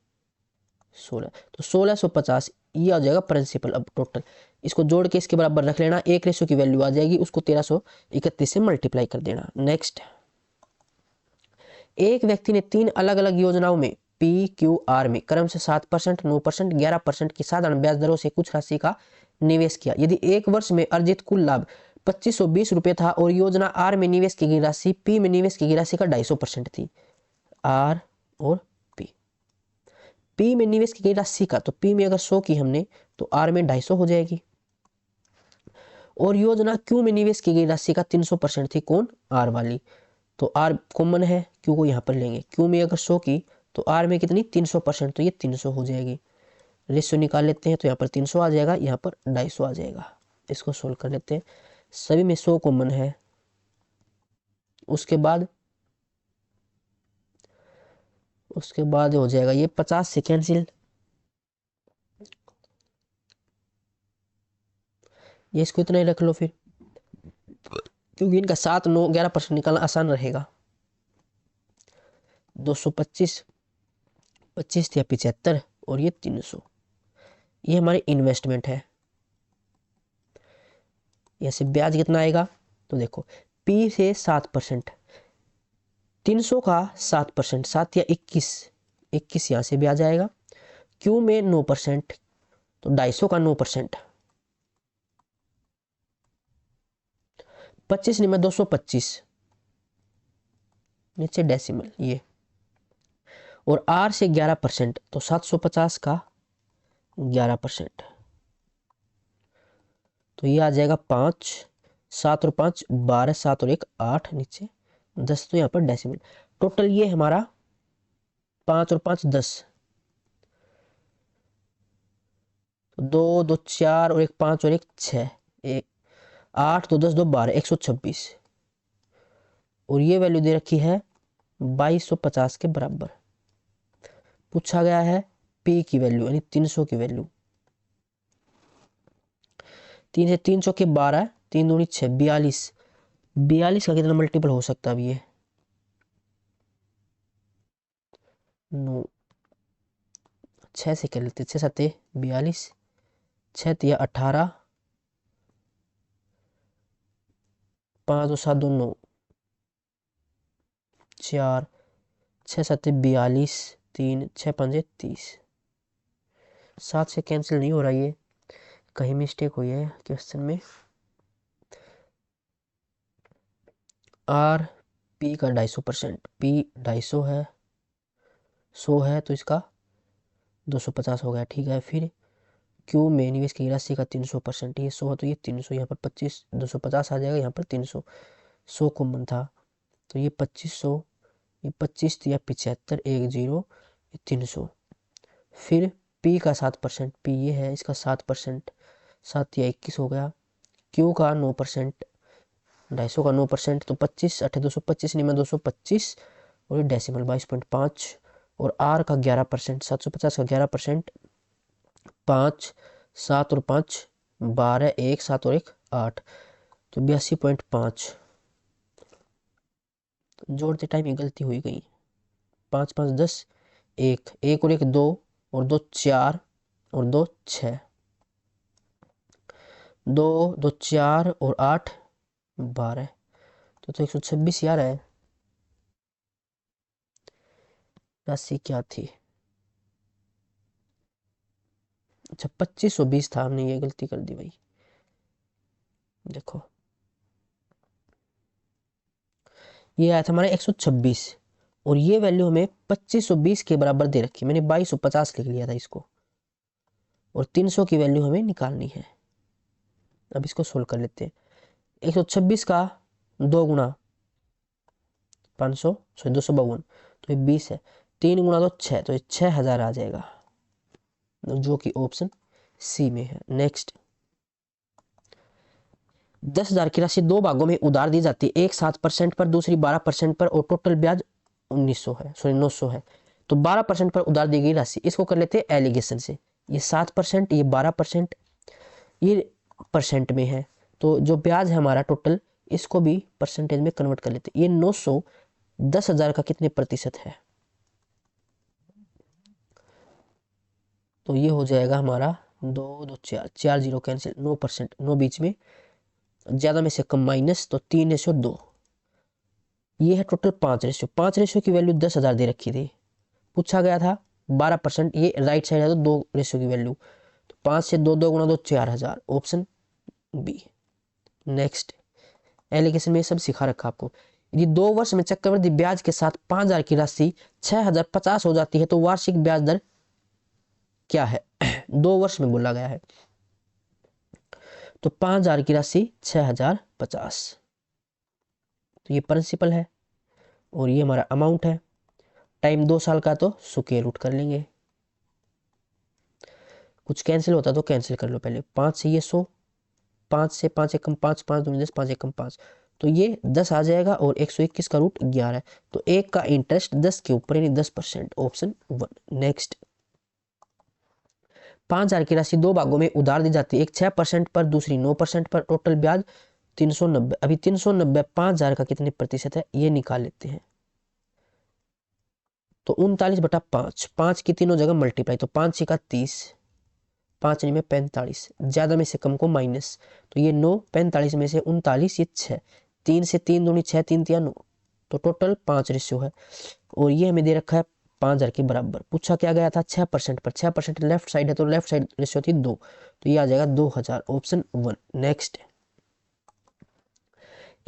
Speaker 1: 16, तो 1650 ये आ जाएगा प्रिंसिपल। अब टोटल इसको जोड़ के इसके बराबर रख लेना, 1 की वैल्यू आ जाएगी, उसको 1331 से मल्टीप्लाई कर देना। नेक्स्ट, एक व्यक्ति ने 3 अलग अलग योजनाओं में PQR में क्रम से 7%, 9%, 11% की साधारण ब्याज दरों से कुछ राशि का निवेश किया। यदि एक वर्ष में अर्जित कुल लाभ 2520 रुपये था और योजना R में निवेश की गई राशि P में निवेश की गई राशि का 250% थी। R और P में निवेश की गई राशि का, तो P में अगर 100 की हमने तो R में 250 हो जाएगी। और योजना Q में निवेश की गई राशि का 300% थी, कौन, R वाली, तो R कॉमन है, Q को यहाँ पर लेंगे। Q में अगर 100 की तो R में कितनी 300%, तो ये 300 हो जाएगी। रेशियो निकाल लेते हैं, तो यहाँ पर 300 आ जाएगा, यहाँ पर 250 आ जाएगा। इसको सोल्व कर लेते हैं, सभी में 100 कॉमन है। उसके बाद हो जाएगा ये 50 से कैंसिल, ये इसको इतना ही रख लो फिर, क्योंकि इनका 7 9 11% निकालना आसान रहेगा। 225 25 या 75 और ये 300, ये हमारी इन्वेस्टमेंट है। यहाँ ब्याज कितना आएगा, तो देखो P से 7%, 300 का 7%, 7 या 21 यहाँ से ब्याज आएगा। Q में 9%, तो 250 का 9%, 25 में 225, नीचे डेसिमल ये, और R से 11%, तो 750 का 11%, तो ये आ जाएगा 5, 7 और 5 12, 7 और 1 8, नीचे 10, तो यहाँ पर डेसिमल। टोटल ये हमारा 5 और 5 10, तो 2 2 4 और 1 5 और 1 6, 8 2 10 2 12, 126, और ये वैल्यू दे रखी है 2250 के बराबर। पूछा गया है P की वैल्यू यानी 300 की वैल्यू। 3 से 300 के 12, 3 दूनी 6, 42, 42 का कितना मल्टीपल हो सकता है अब ये, 9, 6 से कर लेते, 6 7 42, 6 3 18, 5 2 7 2 9, 4, 6 7 42, 3 6 5 30, 7 से कैंसिल नहीं हो रहा, ये कहीं मिस्टेक हुई है क्वेश्चन में। R P का 250%, P 250 है, 100 है, तो इसका 250 हो गया, ठीक है। फिर Q में निवेश की राशि का 300%, ये 100 है तो ये 300, यहाँ पर 25 250 आ जाएगा, यहाँ पर 300, 100 कॉमन था, तो ये 2500, ये 25 दिया 75, 1 0, 300। फिर पी का 7%, पी ये है, इसका 7%, 7 या 21 हो गया। क्यू का 9%, 250 का 9%, तो 25 8 225 नहीं में 225, और ये डेसिमल 22.5। और आर का 11%, 750 का 11%, 5 7 और 5 12, 1 7 और 1 8, तो 82.5। जोड़ते टाइम ये गलती हुई गई। 5 5 10, 1 1 और 1 2, और 2 4, और 2 6, 2 2 4 और 8 12, तो 126 यार है। राशि क्या थी? अच्छा 2520 था, हमने ये गलती कर दी भाई। देखो ये आया था हमारा 126, और ये वैल्यू हमें 2520 के बराबर दे रखी, मैंने 2250 लिख लिया था इसको, और 300 की वैल्यू हमें निकालनी है। अब इसको सोल्व कर लेते हैं। 126 का 2 गुना 500, सॉरी 252, तो ये 20 है। 3 गुना 2 6, तो ये 6000 आ जाएगा, जो कि ऑप्शन सी में है। नेक्स्ट, 10,000 की राशि 2 भागों में उधार दी जाती है, एक 7% पर, दूसरी 12% पर, और टोटल ब्याज 1900 है, सॉरी 900 है। तो 12% पर उधार दी गई राशि, इसको कर लेते हैं एलिगेशन से। ये 7%, ये 12%, ये परसेंट में है, तो जो ब्याज है हमारा टोटल, इसको भी परसेंटेज में कन्वर्ट कर लेते हैं। ये 900 10,000 का कितने प्रतिशत है, तो ये हो जाएगा हमारा 2 2 4 4 0 कैंसिल, 9%, 9 बीच में, ज्यादा में से कम माइनस, तो 3:2। ये है टोटल 5 रेशियो। 5 रेशियो की वैल्यू 10,000 दे रखी थी, पूछा गया था 12%, ये राइट साइड है तो 2 रेशियो की वैल्यू, तो 5 से 2 2 गुना 2 4000, ऑप्शन बी। नेक्स्ट, एलिगेशन में सब सिखा रखा आपको। यदि 2 वर्ष में चक्रवृद्धि ब्याज के साथ 5000 की राशि 6050 हो जाती है, तो वार्षिक ब्याज दर क्या है? 2 वर्ष में बोला गया है, तो 5000 की राशि 6050, तो ये प्रिंसिपल है, और ये हमारा अमाउंट है। टाइम 2 साल का, तो स्क्वायर रूट कर लेंगे। कुछ कैंसिल होता तो कैंसिल कर लो पहले। 5 से ये 100, 5 से 5 एकम 5, 5 दूनी 10, 5 एकम 5, तो ये 10 आ जाएगा, और 121 का रूट 11 है, तो एक का इंटरेस्ट 10 के ऊपर यानी 10%, ऑप्शन 1। नेक्स्ट, 5000 की राशि 2 भागों में उधार दी जाती है, एक 6% पर, दूसरी 9% पर, टोटल ब्याज 390। अभी 390 5000 का कितने प्रतिशत है, ये निकाल लेते हैं। तो 39/5, 5 की तीनों जगह मल्टीप्लाई, तो 5 6 का 30, 5 में 45, ज्यादा में से कम को माइनस, तो ये 9, 45 में से 39, ये 6, 3 से 3 दूनी 6, 3 3 9, तो टोटल 5 रेशियो है। और ये हमें दे रखा है 5000 के बराबर, पूछा क्या गया था 6% पर, 6% लेफ्ट साइड है, तो लेफ्ट साइड रेशियो थी 2, तो ये आ जाएगा 2000, ऑप्शन 1। नेक्स्ट,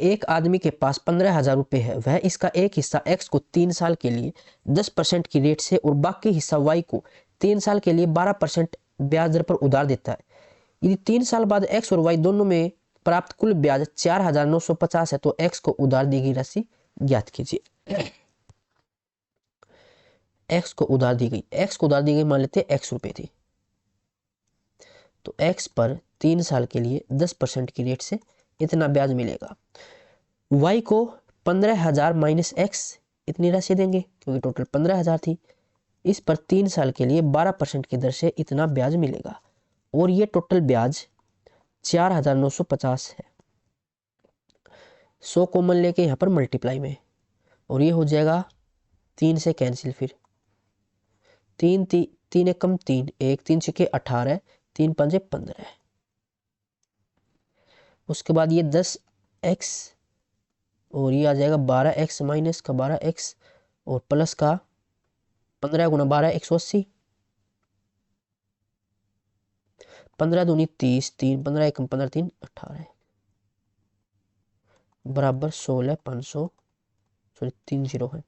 Speaker 1: एक आदमी के पास 15,000 रुपए है, वह इसका एक हिस्सा x को 3 साल के लिए 10% की रेट से, और बाकी हिस्सा y को 3 साल के लिए 12% ब्याज दर पर उधार देता है। यदि 3 साल बाद x और y दोनों में प्राप्त कुल ब्याज 4,950 है, तो x को उधार दी गई राशि ज्ञात कीजिए। x को उधार दी गई मान लेते हैं x रुपए थी, तो x पर 3 साल के लिए 10% की रेट से इतना ब्याज मिलेगा। y को 15,000 माइनस x इतनी राशि देंगे, क्योंकि टोटल 15,000 थी। इस पर 3 साल के लिए 12% की दर से इतना ब्याज मिलेगा, और ये टोटल ब्याज 4,950 है। 100 कॉमन लेके यहाँ पर मल्टीप्लाई में, और ये हो जाएगा 3 से कैंसिल, फिर 3 एकम 3, 1 3 छके 18, 3 5 15, उसके बाद ये 10x, और ये आ जाएगा 12x माइनस का 12x, और प्लस का 15 गुना 12 180, 15 दूनी 30, 3 15 एकम 15 3 18, बराबर 16,500, सॉरी 3 0 है,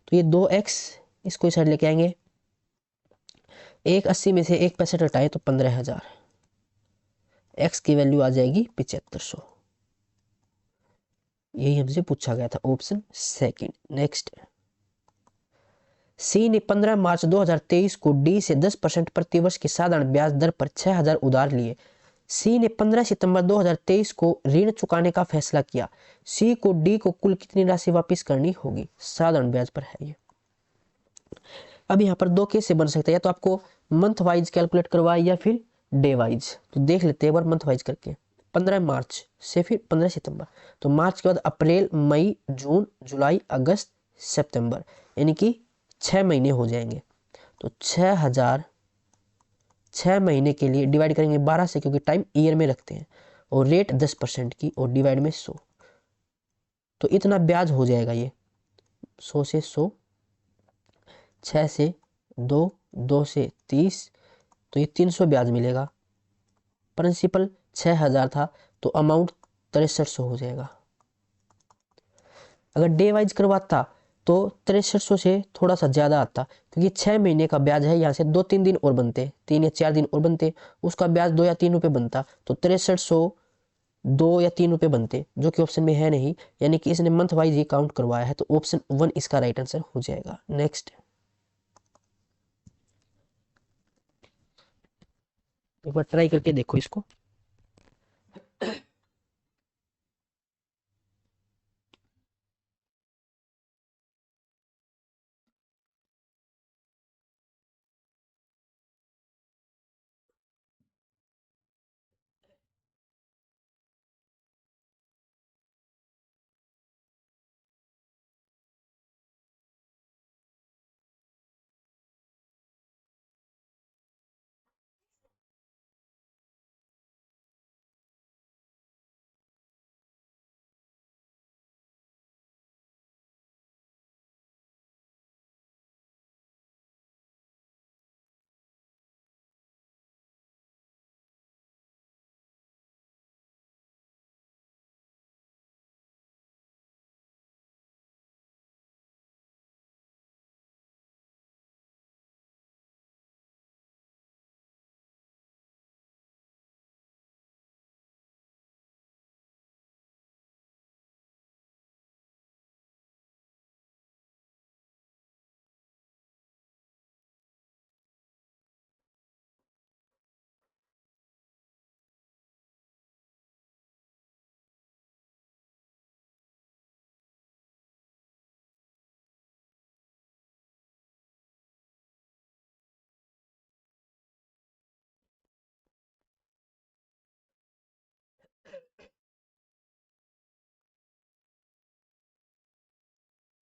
Speaker 1: तो ये 2x इसको इस साइड लेके आएंगे। 180 में से 1 65 हटाए तो 15,000, x की वैल्यू आ जाएगी 7500। यही हमसे पूछा गया था, ऑप्शन सेकंड। नेक्स्ट, सी ने 15 मार्च 2023 को डी से 10% प्रतिवर्ष की साधारण ब्याज दर पर 6000 उधार लिए। सी ने 15 सितंबर 2023 को ऋण चुकाने का फैसला किया। सी को डी को कुल कितनी राशि वापस करनी होगी? साधारण ब्याज पर है ये। अब यहाँ पर दो केस से बन सकता है, या तो आपको मंथ वाइज कैलकुलेट करवाए या फिर डे वाइज। तो देख लेते हैं एक बार मंथ वाइज करके। 15 मार्च से फिर 15 सितंबर, तो मार्च के बाद अप्रैल, मई, जून, जुलाई, अगस्त, सितंबर, यानी कि 6 महीने हो जाएंगे। तो 6000 6 महीने के लिए डिवाइड करेंगे 12 से, क्योंकि टाइम ईयर में रखते हैं, और रेट 10% की, और डिवाइड में 100, तो इतना ब्याज हो जाएगा ये। 100 से 100, 6 से 2, 2 से 30, तो ये 300 ब्याज मिलेगा। प्रिंसिपल 6000 था, तो अमाउंट 6300 हो जाएगा। अगर डे वाइज करवाता तो 6300 से थोड़ा सा ज़्यादा आता, क्योंकि 6 महीने का ब्याज है। यहाँ से 2-3 दिन और बनते, 3 या 4 दिन और बनते, उसका ब्याज 2 या 3 रुपये बनता, तो 6300 2 या 3 रुपये बनते, जो कि ऑप्शन में है नहीं, यानी कि इसने मंथ वाइज ही काउंट करवाया है, तो ऑप्शन 1 इसका राइट आंसर हो जाएगा। नेक्स्ट, एक बार ट्राई करके देखो इसको।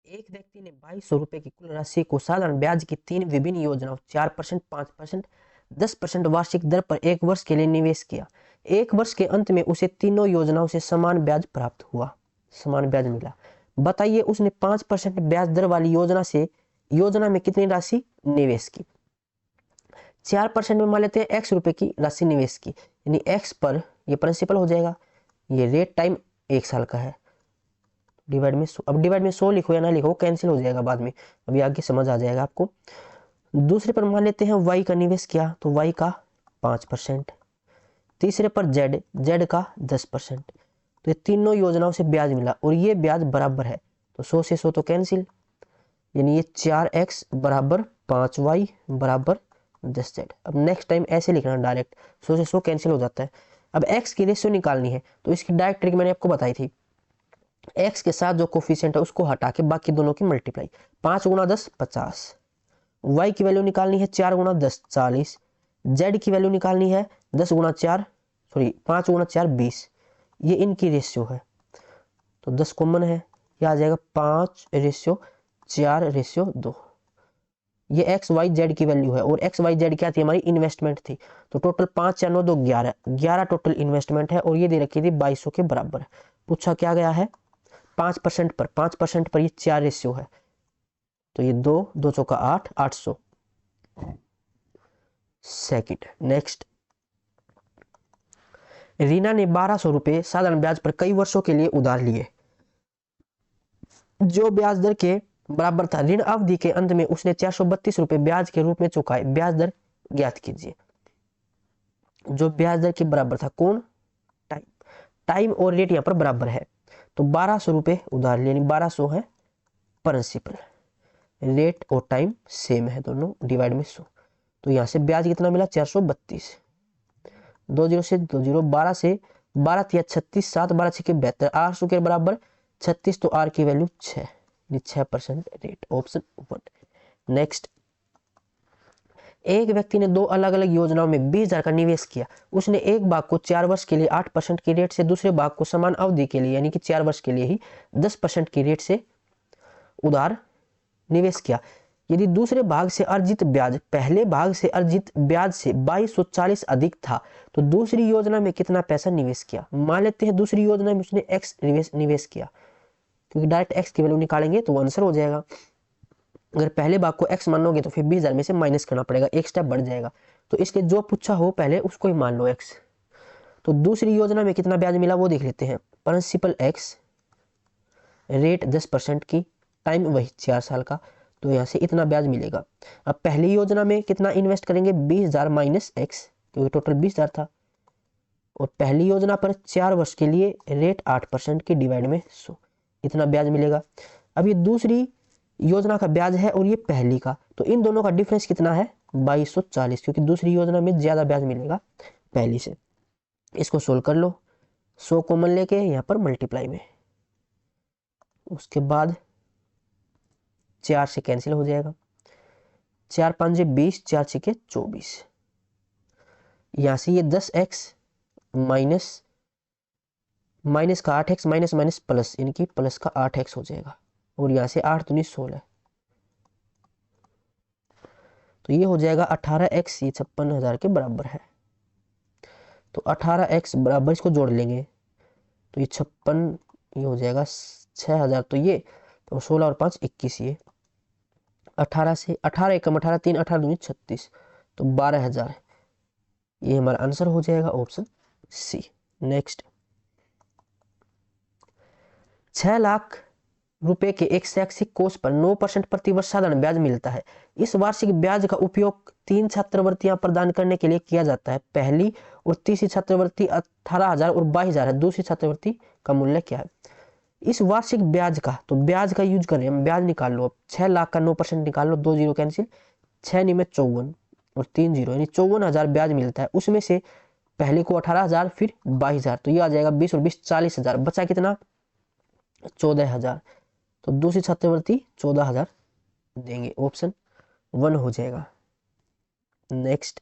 Speaker 1: एक व्यक्ति ने 2200 रुपए की कुल राशि को साधारण ब्याज की 3 विभिन्न योजनाओं 4%, 5%, 10% वार्षिक दर पर 1 वर्ष के लिए निवेश किया। 1 वर्ष के अंत में उसे तीनों योजनाओं से समान ब्याज प्राप्त हुआ, समान ब्याज मिला। बताइए उसने 5% ब्याज दर वाली योजना में कितनी राशि निवेश की? 4% में मान लेते हैं x रुपए की राशि निवेश की, यानी x पर ये प्रिंसिपल हो जाएगा, ये रेट टाइम 1 साल का है, डिवाइड में 100। अब डिवाइड में 100 लिखो या ना लिखो, कैंसिल हो जाएगा बाद में, अभी आगे समझ आ जाएगा आपको। दूसरे पर मान लेते हैं y का निवेश किया, तो y का 5%। तीसरे पर z का 10%। तो ये तीनों योजनाओं से ब्याज मिला, और ये ब्याज बराबर है, तो 100 से 100 तो कैंसिल, यानी ये 4x बराबर 5y बराबर 10z। अब नेक्स्ट टाइम ऐसे लिखना डायरेक्ट, 100 से 100 कैंसिल हो जाता है। अब x की रेशियो निकालनी है, तो इसकी डायरेक्ट ट्रिक मैंने आपको बताई थी। x के साथ जो कोफिशिएंट है उसको हटा के बाकी दोनों की मल्टीप्लाई, 5 गुणा 10 50। y की वैल्यू निकालनी है 4 गुणा 10 40। z की वैल्यू निकालनी है 5 गुणा 4 20। ये इनकी रेशियो है, तो 10 कॉमन है, ये आ जाएगा 5:4:2। ये एक्स वाई जेड की वैल्यू है, और एक्स वाई जेड क्या थी? हमारी इन्वेस्टमेंट थी। तो टोटल 5 4 9 2 11 टोटल इन्वेस्टमेंट है, और ये दे रखी थी 2200 के बराबर। पूछा क्या गया है? 5% पर ये 4 रेशियो है, तो ये 2 चौका 8 800 सेकंड। नेक्स्ट, रीना ने 1200 रुपए साधारण ब्याज पर कई वर्षों के लिए उधार लिए, जो ब्याज दर के बराबर था। ऋण अवधि के अंत में उसने 432 रुपए ब्याज के रूप में चुकाए। ब्याज दर ज्ञात कीजिए। जो ब्याज दर के बराबर था, कौन? टाइम। टाइम और रेट यहाँ पर बराबर है, तो 1200 रुपये उधार लिए, यानी 1200 है प्रिंसिपल। रेट और टाइम सेम है दोनों, डिवाइड में 100। तो यहाँ से ब्याज कितना मिला 432, 20 से 20, 12 से 12 या 36, 7 12 6 के 72, 800 के बराबर 36, तो आर की वैल्यू 6, 6% रेट, ऑप्शन 1। नेक्स्ट, एक व्यक्ति ने 2 अलग अलग योजनाओं में 20,000 का निवेश किया। उसने एक भाग को 4 वर्ष के लिए 8% की रेट से, दूसरे भाग को समान अवधि के लिए यानी कि 4 वर्ष के लिए ही 10% की रेट से उधार निवेश किया। यदि दूसरे भाग से अर्जित ब्याज पहले भाग से अर्जित ब्याज से 2240 अधिक था तो दूसरी योजना में कितना पैसा निवेश किया। मान लेते हैं दूसरी योजना में उसने x निवेश किया, क्योंकि डायरेक्ट x की वैल्यू निकालेंगे तो आंसर हो जाएगा। अगर पहले भाग को x मानोगे तो फिर 20,000 में से माइनस करना पड़ेगा, एक स्टेप बढ़ जाएगा। तो इसके जो पूछा हो पहले उसको ही मान लो x। तो दूसरी योजना में कितना ब्याज मिला वो देख लेते हैं। प्रिंसिपल x, रेट 10% की, टाइम वही 4 साल का, तो यहाँ से इतना ब्याज मिलेगा। अब पहली योजना में कितना इन्वेस्ट करेंगे 20,000 माइनस x, क्योंकि टोटल 20,000 था, और पहली योजना पर 4 वर्ष के लिए रेट 8% की, डिवाइड में 100, इतना ब्याज मिलेगा। अब ये दूसरी योजना का ब्याज है और ये पहली का, तो इन दोनों का डिफरेंस कितना है 2240, क्योंकि दूसरी योजना में ज्यादा ब्याज मिलेगा पहली से। इसको सोल्व कर लो, 100 कॉमन लेके यहाँ पर मल्टीप्लाई में, उसके बाद 4 से कैंसिल हो जाएगा, 4 5 20, 4 6 24, यहाँ से ये 10x माइनस का 8x माइनस माइनस प्लस, यानी कि प्लस का 8x हो जाएगा, और यहाँ से 8 दूनी 16, तो ये हो जाएगा 18x, ये 56,000 के बराबर है। तो 18x बराबर, इसको जोड़ लेंगे तो ये 56, ये हो जाएगा 6,000, तो ये तो 16 और 5 21, ये 18 से 18 एकम 18 3 18 दूनी 36, तो 12,000, ये हमारा आंसर हो जाएगा ऑप्शन सी। नेक्स्ट, 6 लाख रुपए के एक शैक्षिक कोष पर 9% प्रतिवर्ष साधारण ब्याज मिलता है। इस वार्षिक ब्याज का उपयोग 3 छात्रवृत्तियां प्रदान करने के लिए किया जाता है। पहली और तीसरी छात्रवृत्ति 18,000 और 22,000 है। दूसरी छात्रवृत्ति का मूल्य क्या है। इस वार्षिक ब्याज का, तो ब्याज का यूज करें हम, ब्याज निकाल लो। अब 6 लाख का 9% निकाल लो, 2 जीरो कैंसिल, 6 नहीं में 54 और 3 जीरो, यानी 54,000 ब्याज मिलता है। उसमें से पहले को 18,000 फिर 22,000, तो ये आ जाएगा 20 और 20 40,000, बचा कितना 14,000, तो दूसरी छात्रवृत्ति 14,000 देंगे, ऑप्शन 1 हो जाएगा। नेक्स्ट,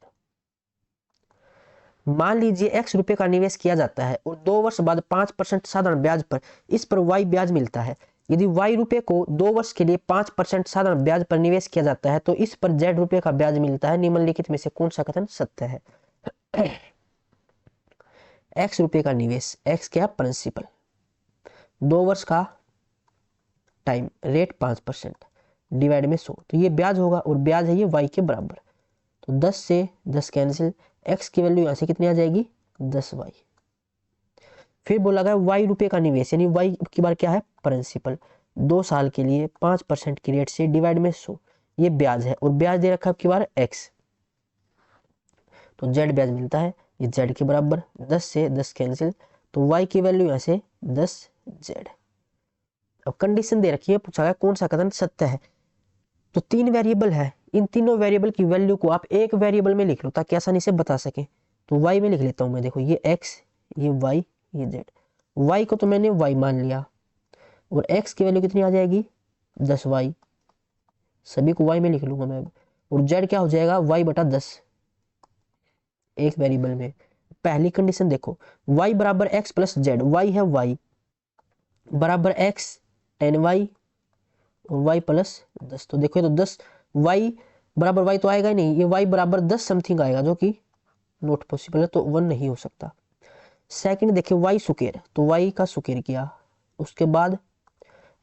Speaker 1: मान लीजिए x रुपए का निवेश किया जाता है और 2 वर्ष बाद 5% साधारण ब्याज पर इस पर y ब्याज मिलता है। यदि y रुपए को 2 वर्ष के लिए 5% साधारण ब्याज पर निवेश किया जाता है तो इस पर z रुपए का ब्याज मिलता है। निम्नलिखित में से कौन सा कथन सत्य है। x रुपए का निवेश, x क्या प्रिंसिपल, 2 वर्ष का टाइम, रेट 5%, डिवाइड में 100, तो ये ब्याज होगा और ब्याज है ये y के बराबर। तो 10 से 10 कैंसिल, x की वैल्यू यहां से कितनी आ जाएगी 10y। फिर बोला गया y रुपए का निवेश, यानी y की बार क्या है प्रिंसिपल, 2 साल के लिए 5% की रेट से, डिवाइड में 100, ये ब्याज है और ब्याज दे रखा है आपकी बार x, तो z ब्याज मिलता है, ये z के बराबर। 10 से 10 कैंसिल, तो y की वैल्यू यहां से 10z। अब कंडीशन दे रखी है, पूछा गया कौन सा कथन सत्य है। तो 3 वेरिएबल है, इन तीनों वेरिएबल की वैल्यू को आप एक वेरिएबल में लिख लो ताकि आसानी से बता सके। तो y में लिख लेता हूं मैं, देखो ये x, ये y, ये z। y को तो मैंने y मान लिया और x की वैल्यू कितनी आ जाएगी 10y, सभी को y में लिख लूंगा मैं। और z क्या हो जाएगा y बटा 10, एक वेरिएबल में। पहली कंडीशन देखो, y बराबर x प्लस z, y है y बराबर x 10y और y प्लस 10, तो देखो तो 10 y बराबर y तो आएगा ही नहीं, ये y बराबर 10 समथिंग आएगा जो कि नॉट पॉसिबल है, तो 1 नहीं हो सकता। सेकंड देखिए y स्क्वायर, तो y का स्क्वायर किया, उसके बाद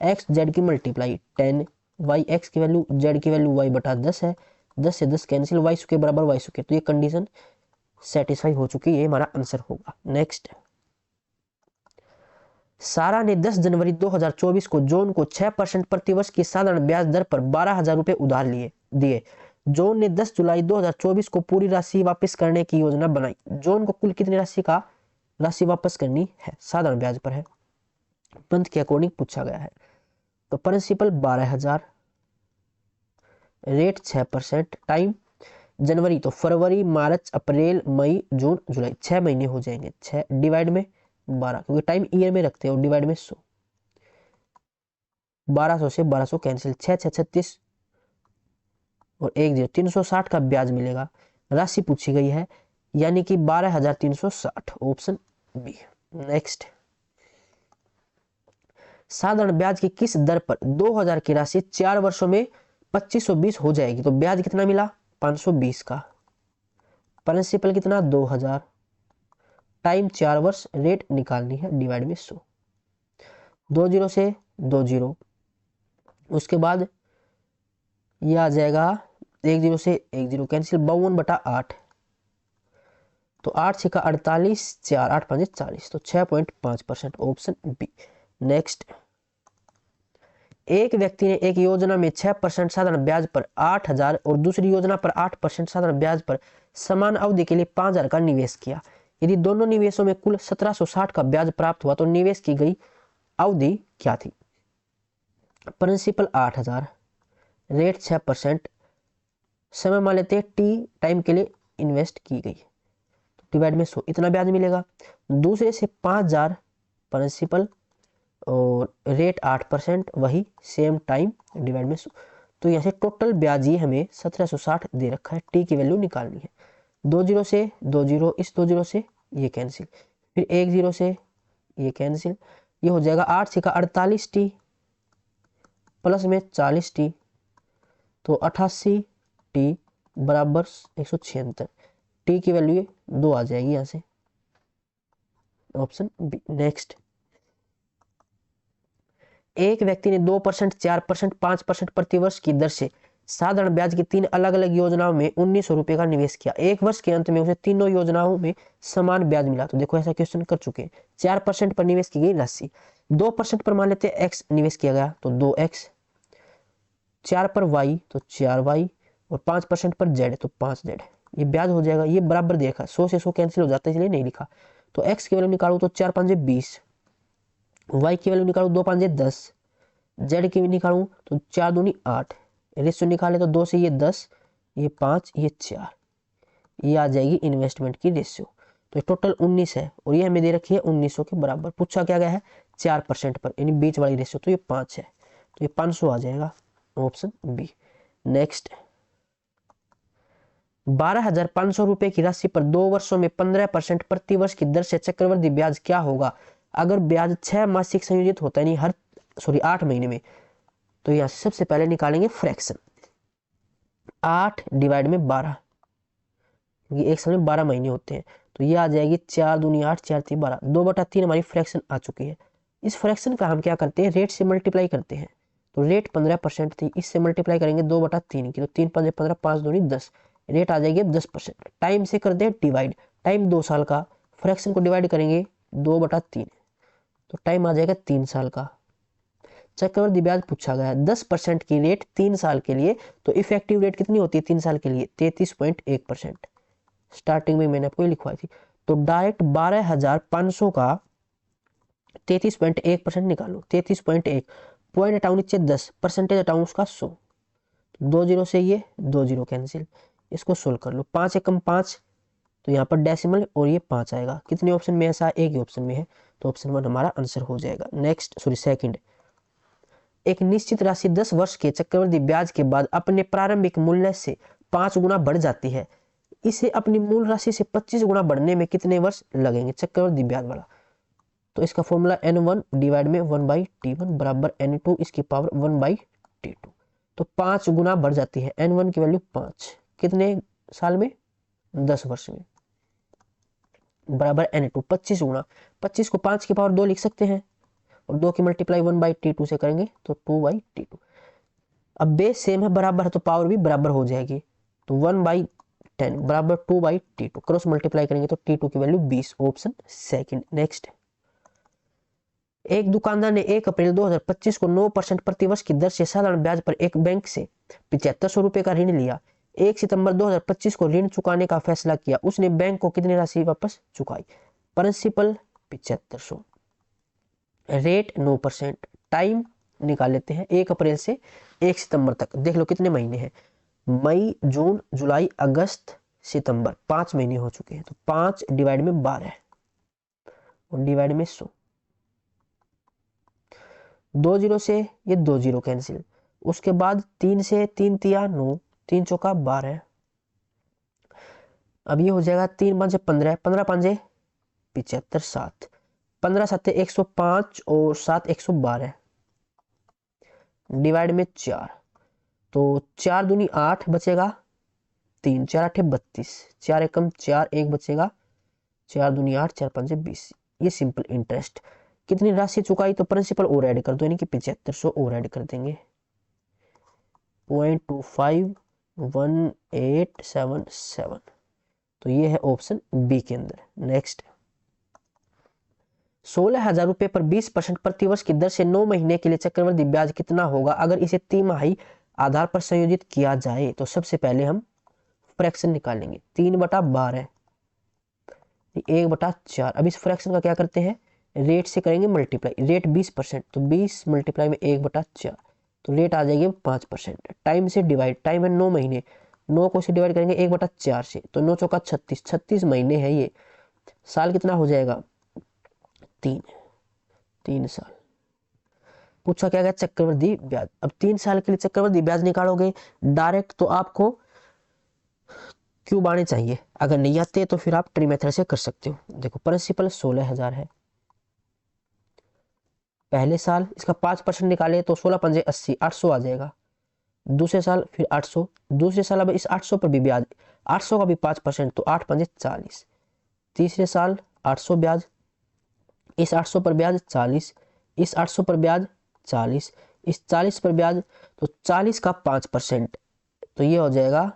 Speaker 1: x z की मल्टीप्लाई 10 y, x की वैल्यू z की वैल्यू y बटा 10 है, 10 से 10 कैंसिल, y स्क्वायर बराबर y स्क्वायर, तो ये कंडीशन सेटिस्फाई हो चुकी है, ये हमारा आंसर होगा। नेक्स्ट, सारा ने 10 जनवरी 2024 को जॉन को 6% प्रतिवर्ष की साधारण ब्याज दर पर 12,000 रुपए उधार दिए। जॉन ने 10 जुलाई 2024 को पूरी राशि वापस करने की योजना बनाई। जॉन को कुल कितनी राशि वापस करनी है, साधारण ब्याज पर है। मंथ के अकॉर्डिंग पूछा गया है। तो प्रिंसिपल 12,000, रेट 6%, टाइम जनवरी तो फरवरी मार्च अप्रैल मई जून जुलाई 6 महीने हो जाएंगे। 6 डिवाइड में 12 क्योंकि टाइम ईयर में रखते हैं और डिवाइड में 100, 1200 से 1200 कैंसिल, 6 6 36 और 1 0, 360 का ब्याज मिलेगा। राशि पूछी गई है यानी कि 12,360, ऑप्शन बी। नेक्स्ट, साधारण ब्याज की किस दर पर 2,000 की राशि 4 वर्षों में 2520 हो जाएगी? तो ब्याज कितना मिला? 520 का, प्रिंसिपल कितना? 2,000, टाइम 4 वर्ष, रेट निकालनी है, डिवाइड में 100, 2 0 से 2 0, उसके बाद ये आ जाएगा 1 0 से 1 0 कैंसिल, 52/8, तो 8 6 का 48, 4 8 5 40, तो 6.5%, ऑप्शन बी। नेक्स्ट, एक व्यक्ति ने एक योजना में 6% साधारण ब्याज पर 8,000 और दूसरी योजना पर 8% साधारण ब्याज पर समान अवधि के लिए 5,000 का निवेश किया। यदि दोनों निवेशों में कुल 1760 का ब्याज प्राप्त हुआ तो निवेश की गई अवधि क्या थी? प्रिंसिपल 8,000, रेट 6%, समय मान लेते हैं टी, टाइम के लिए इन्वेस्ट की गई, डिवाइड में 100, इतना ब्याज मिलेगा। दूसरे से 5,000 प्रिंसिपल और रेट 8%, वही सेम टाइम, डिवाइड में 100, तो यहाँ से टोटल ब्याज ये हमें 1760 दे रखा है। टी की वैल्यू निकालनी है। 2 0 से 2 0, इस 2 0 से ये कैंसिल, फिर 1 0 से ये कैंसिल, ये हो जाएगा 8 6 का 48 टी प्लस में 40 टी, तो 88 टी बराबर 176, टी की वैल्यू 2 आ जाएगी यहाँ से, ऑप्शन बी। नेक्स्ट, एक व्यक्ति ने 2%, 4%, 5% प्रतिवर्ष की दर से साधारण ब्याज की 3 अलग अलग योजनाओं में 1900 रुपए का निवेश किया। एक वर्ष के अंत में उसे तीनों योजनाओं में समान ब्याज मिला। तो देखो ऐसा क्वेश्चन कर चुके हैं। 4% पर निवेश की गई राशि, 2% पर मान लेते हैं एक्स निवेश किया गया तो 2x, 4 पर वाई तो 4y और 5% पर जेड तो 5z, ये ब्याज हो जाएगा। ये बराबर देखा, 100 से 100 कैंसिल हो जाता है इसलिए नहीं लिखा। तो x की वैल्यू निकालू तो 4 5 20, y की वैल्यू निकालू 2 5 10, z की निकालू तो 4 दूनी 8, रेशियो निकाले तो 2 से ये 10, ये 5, ये 4, ये आ जाएगी इन्वेस्टमेंट की रेशियो। तो टोटल 19 है और ये हमें दे रखी है 1900 के बराबर। पूछा क्या गया है? 4% पर, यानी बीच वाली रेशियो, तो ये 5 है, तो ये 500 आ जाएगा, ऑप्शन बी। नेक्स्ट, 12,500 रुपए की राशि पर 2 वर्षों में 15% प्रति वर्ष की दर से चक्रवृद्धि ब्याज क्या होगा अगर ब्याज 6 मासिक संयोजित होता है, यानी 8 महीने में? तो यहां से सबसे पहले निकालेंगे फ्रैक्शन, 8 डिवाइड में 12, क्योंकि एक साल में 12 महीने होते हैं, तो ये आ जाएगी 4 दूनी 8, 4 3 12, 2/3 हमारी फ्रैक्शन आ चुकी है। इस फ्रैक्शन का हम क्या करते हैं? रेट से मल्टीप्लाई करते हैं। तो रेट 15% थी, इससे मल्टीप्लाई करेंगे 2/3 की, तो 3 5 15, 5 दूनी 10, रेट आ जाएगी 10%। टाइम से करते हैं डिवाइड, टाइम 2 साल का, फ्रैक्शन को डिवाइड करेंगे 2/3, तो टाइम आ जाएगा 3 साल का। चक्रवृद्धि ब्याज पूछा गया 10% की रेट 3 साल के लिए, तो इफेक्टिव रेट कितनी होती है 3 साल के लिए? 33.1%। स्टार्टिंग में मैंने आपको लिखवाई थी। तो डायरेक्ट 12,500 का 33.1% निकालो, 33.1, पॉइंट हटाओ नीचे 10, परसेंटेज हटाओ उसका 100, 2 0 से ये 2 0 कैंसिल, इसको सोल्व कर लो, 5 एकम 5, तो यहाँ पर डेसिमल और ये 5 आएगा। कितने ऑप्शन में ऐसा? एक ही ऑप्शन में है, तो ऑप्शन 1 हमारा आंसर हो जाएगा। नेक्स्ट सेकंड, एक निश्चित राशि 10 वर्ष के चक्रवृद्धि ब्याज के बाद अपने प्रारंभिक मूल्य से 5 गुना बढ़ जाती है। इसे अपनी मूल राशि से 25 गुना बढ़ने में कितने वर्ष लगेंगे? चक्रवृद्धि ब्याज वाला। तो इसका फॉर्मूला n1 डिवाइड में 1/t1 बराबर n2 इसकी पावर 1/t2। तो 5 गुना बढ़ जाती है, n1 की वैल्यू 5, कितने साल में? 10 वर्ष में, बराबर n2 25 गुना, 25 को 5 की पावर 2 लिख सकते हैं और 2 की मल्टीप्लाई 1/t2 से करेंगे तो 2/t2। अब बेस सेम है, बराबर है, तो पावर भी बराबर हो जाएगी, तो 1/10 बराबर 2/t2, क्रॉस मल्टीप्लाई करेंगे तो t2 की वैल्यू 20, ऑप्शन सेकंड। नेक्स्ट, एक दुकानदार ने 1 अप्रैल 2025 को 9% प्रतिवर्ष की दर से साधारण ब्याज पर एक बैंक से 7500 रुपए का ऋण लिया। 1 सितंबर 2025 को ऋण चुकाने का फैसला किया। उसने बैंक को कितनी राशि वापस चुकाई? प्रिंसिपल 7500, रेट 9%, टाइम निकाल लेते हैं 1 अप्रैल से 1 सितंबर तक। देख लो कितने महीने हैं, मई जून जुलाई अगस्त सितंबर, 5 महीने हो चुके हैं। तो 5 डिवाइड में 12 और डिवाइड में 100, 2 जीरो से ये 2 जीरो कैंसिल, उसके बाद 3 से 3 तिया 9, 3 चौका 12, अब ये हो जाएगा 3 5 15, 15 5 75, 7 15 7 105 और 7 112 डिवाइड में 4, तो 4 दूनी 8 बचेगा 3, 4 8 32, 4 एकम 4 1 बचेगा, 4 दूनी 8 4 5 20। ये सिंपल इंटरेस्ट। कितनी राशि चुकाई, तो प्रिंसिपल और ऐड कर दो, यानी कि 7500 और ऐड कर देंगे, 0.251877। तो ये है ऑप्शन बी के अंदर। नेक्स्ट, 16,000 रुपए पर 20% प्रतिवर्ष की दर से 9 महीने के लिए चक्रवृद्धि ब्याज कितना होगा अगर इसे तिमाही आधार पर संयोजित किया जाए। तो सबसे पहले हम फ्रैक्शन निकालेंगे, 3/12 1/4। अब इस फ्रैक्शन का क्या करते हैं, रेट से करेंगे मल्टीप्लाई, रेट 20%, तो 20 मल्टीप्लाई में 1/4, तो रेट आ जाएगी 5%। टाइम से डिवाइड, टाइम है 9 महीने, 9 को से डिवाइड करेंगे 1/4 से, तो 9 चौका 36, 36 महीने है ये, साल कितना हो जाएगा 3 साल। पूछा क्या गया, चक्रवृद्धि ब्याज। अब 3 साल के लिए चक्रवृद्धि ब्याज निकालोगे डायरेक्ट, तो आपको क्यूब आने चाहिए, अगर नहीं आते तो फिर आप ट्री मेथड से कर सकते हो। देखो प्रिंसिपल 16,000 है, पहले साल इसका 5% निकाले तो 16 पंजे 80, 800 आ जाएगा। दूसरे साल फिर 800, दूसरे साल अब इस 800 पर भी ब्याज, 800 का भी 5%, तो 8 पंजे 40। तीसरे साल 800 ब्याज, इस 800 पर ब्याज 40, इस 800 पर ब्याज 40, इस 40 पर ब्याज, तो 40 का 5%, तो ये हो जाएगा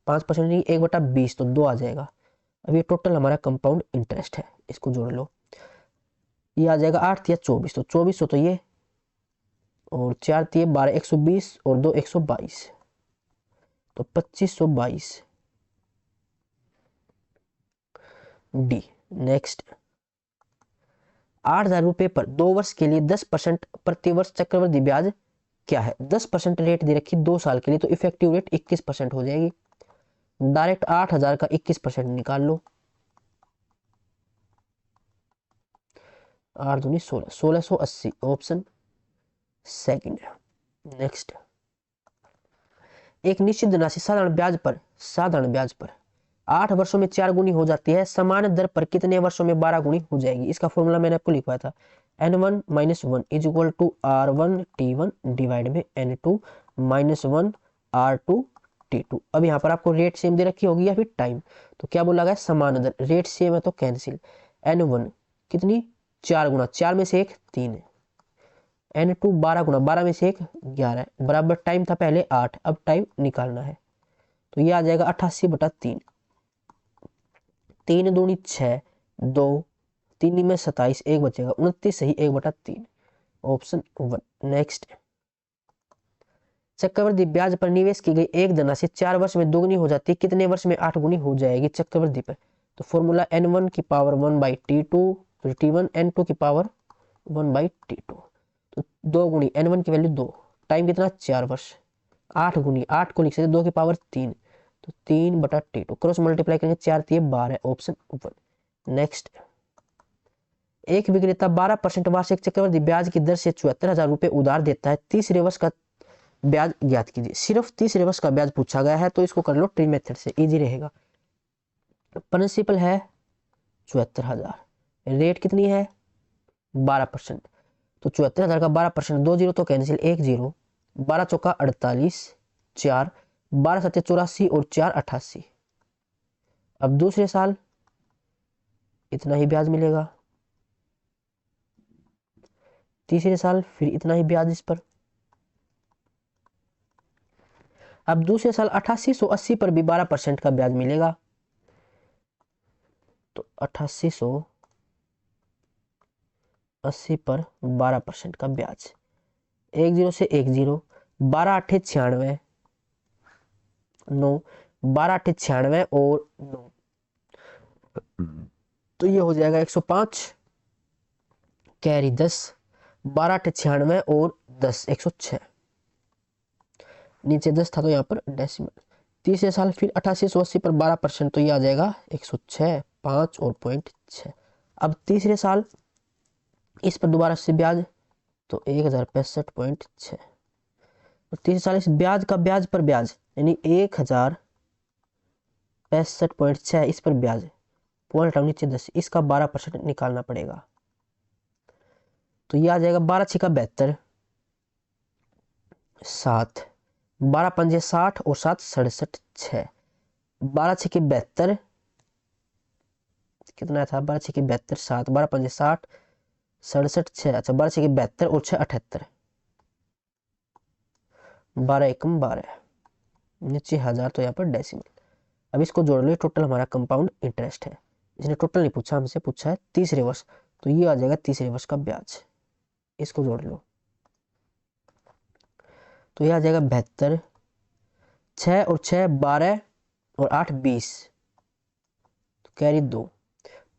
Speaker 1: 5% नहीं 1/20, तो 2 आ जाएगा। अब ये टोटल हमारा कंपाउंड इंटरेस्ट है, इसको जोड़ लो, ये आ जाएगा 8 या 24, तो 2400, तो ये और 4 तिये 12, 120 और 2 122, तो 2522 डी। नेक्स्ट, 8,000 रुपए पर 2 वर्ष के लिए 10% प्रतिवर्ष चक्रवृद्धि ब्याज क्या है। 10% रेट दे रखी 2 साल के लिए, तो इफेक्टिव रेट 21% हो जाएगी। डायरेक्ट 8,000 का 21% निकाल लो, 8 दूनी 16, 1680 ऑप्शन सेकंड। नेक्स्ट, एक निश्चित राशि साधारण ब्याज पर 8 वर्षों में 4 गुनी हो जाती है, समान दर पर कितने वर्षों में 12 गुनी हो जाएगी। इसका फॉर्मूला मैंने आपको लिखवाया था, n1 - 1 is equal to r1 t1 divide में n2 - 1 r2 t2। अब यहाँ पर आपको रेट सेम दे रखी होगी या फिर टाइम, तो क्या बोला गया, समान दर, रेट सेम है तो कैंसिल, n1 कितनी 4 गुना, 4 में से 1 3, n2 12 गुना, 12 में से 1 11, बराबर टाइम था पहले 8, अब टाइम निकालना है, तो ये आ जाएगा 88/3, 3 दूनी 6, 2 3 में 27, 1 बचेगा 29, सही 1/3 ऑप्शन 1। नेक्स्ट, चक्रवृद्धि ब्याज पर निवेश की गई एक धनराशि 4 वर्ष में दोगुनी हो जाती है, कितने वर्ष में 8 गुनी हो जाएगी चक्रवृद्धि पर। तो फॉर्मूला n1 की पावर 1/t2, फिर t1 n2 की पावर 1/t2, तो 2 गुनी n1 की वैल्यू 2, टाइम कितना 4 वर्ष, 8 गुनी 8 को लिख सकते 2 की पावर 3, तो 3/t2, क्रॉस मल्टीप्लाई करेंगे 4 तिये 12 ऑप्शन 1। नेक्स्ट, एक विक्रेता 12% वार्षिक चक्रवृद्धि ब्याज की दर से 74,000 रुपए उधार देता है, तीसरे वर्ष का ब्याज ज्ञात कीजिए। सिर्फ तीसरे वर्ष का ब्याज पूछा गया है, तो इसको कर लो ट्री मेथड से, इजी रहेगा। प्रिंसिपल है 74,000, रेट कितनी है 12%, तो 74,000 का 12%, 2 जीरो तो कैंसिल, 1 जीरो, 12 चौका 48, 4 12 7 84 और 4 88। अब दूसरे साल इतना ही ब्याज मिलेगा, तीसरे साल फिर इतना ही ब्याज इस पर। अब दूसरे साल 8880 पर भी 12% का ब्याज मिलेगा, तो 8880 पर 12% का ब्याज, 1 जीरो से 1 जीरो, 12 8 96, 9 12 8 96 और 9, तो ये हो जाएगा 105, कैरी 10, 12 8 96 और 10 106, नीचे 10 था तो यहाँ पर डेसिमल। तीसरे साल फिर 8880 पर 12%, तो ये आ जाएगा 106, 5 और 0.6। अब तीसरे साल इस पर दोबारा से ब्याज, तो 1065.6, और तीसरे साल इस ब्याज का ब्याज पर ब्याज यानी 1065.6 इस पर ब्याज, पॉइंट हटाओ नीचे 10, इसका 12% निकालना पड़ेगा। तो ये आ जाएगा 12 6 72, 7, 12 5 60 और 7 67 6, 12 6 72 कितना था, 12 6 72 7, 12 5 60 67 6, अच्छा 12 6 72 और 6 78, 12 एकम 12, नीचे 1000 तो यहाँ पर डेसिमल। अब इसको जोड़ लो, टोटल हमारा कंपाउंड इंटरेस्ट है। इसने टोटल नहीं पूछा, हमसे पूछा है तीसरे वर्ष, तो ये आ जाएगा तीसरे वर्ष का ब्याज, इसको जोड़ लो, तो ये आ जाएगा 72, 6 और 6 12 और 8 20, तो कैरी 2,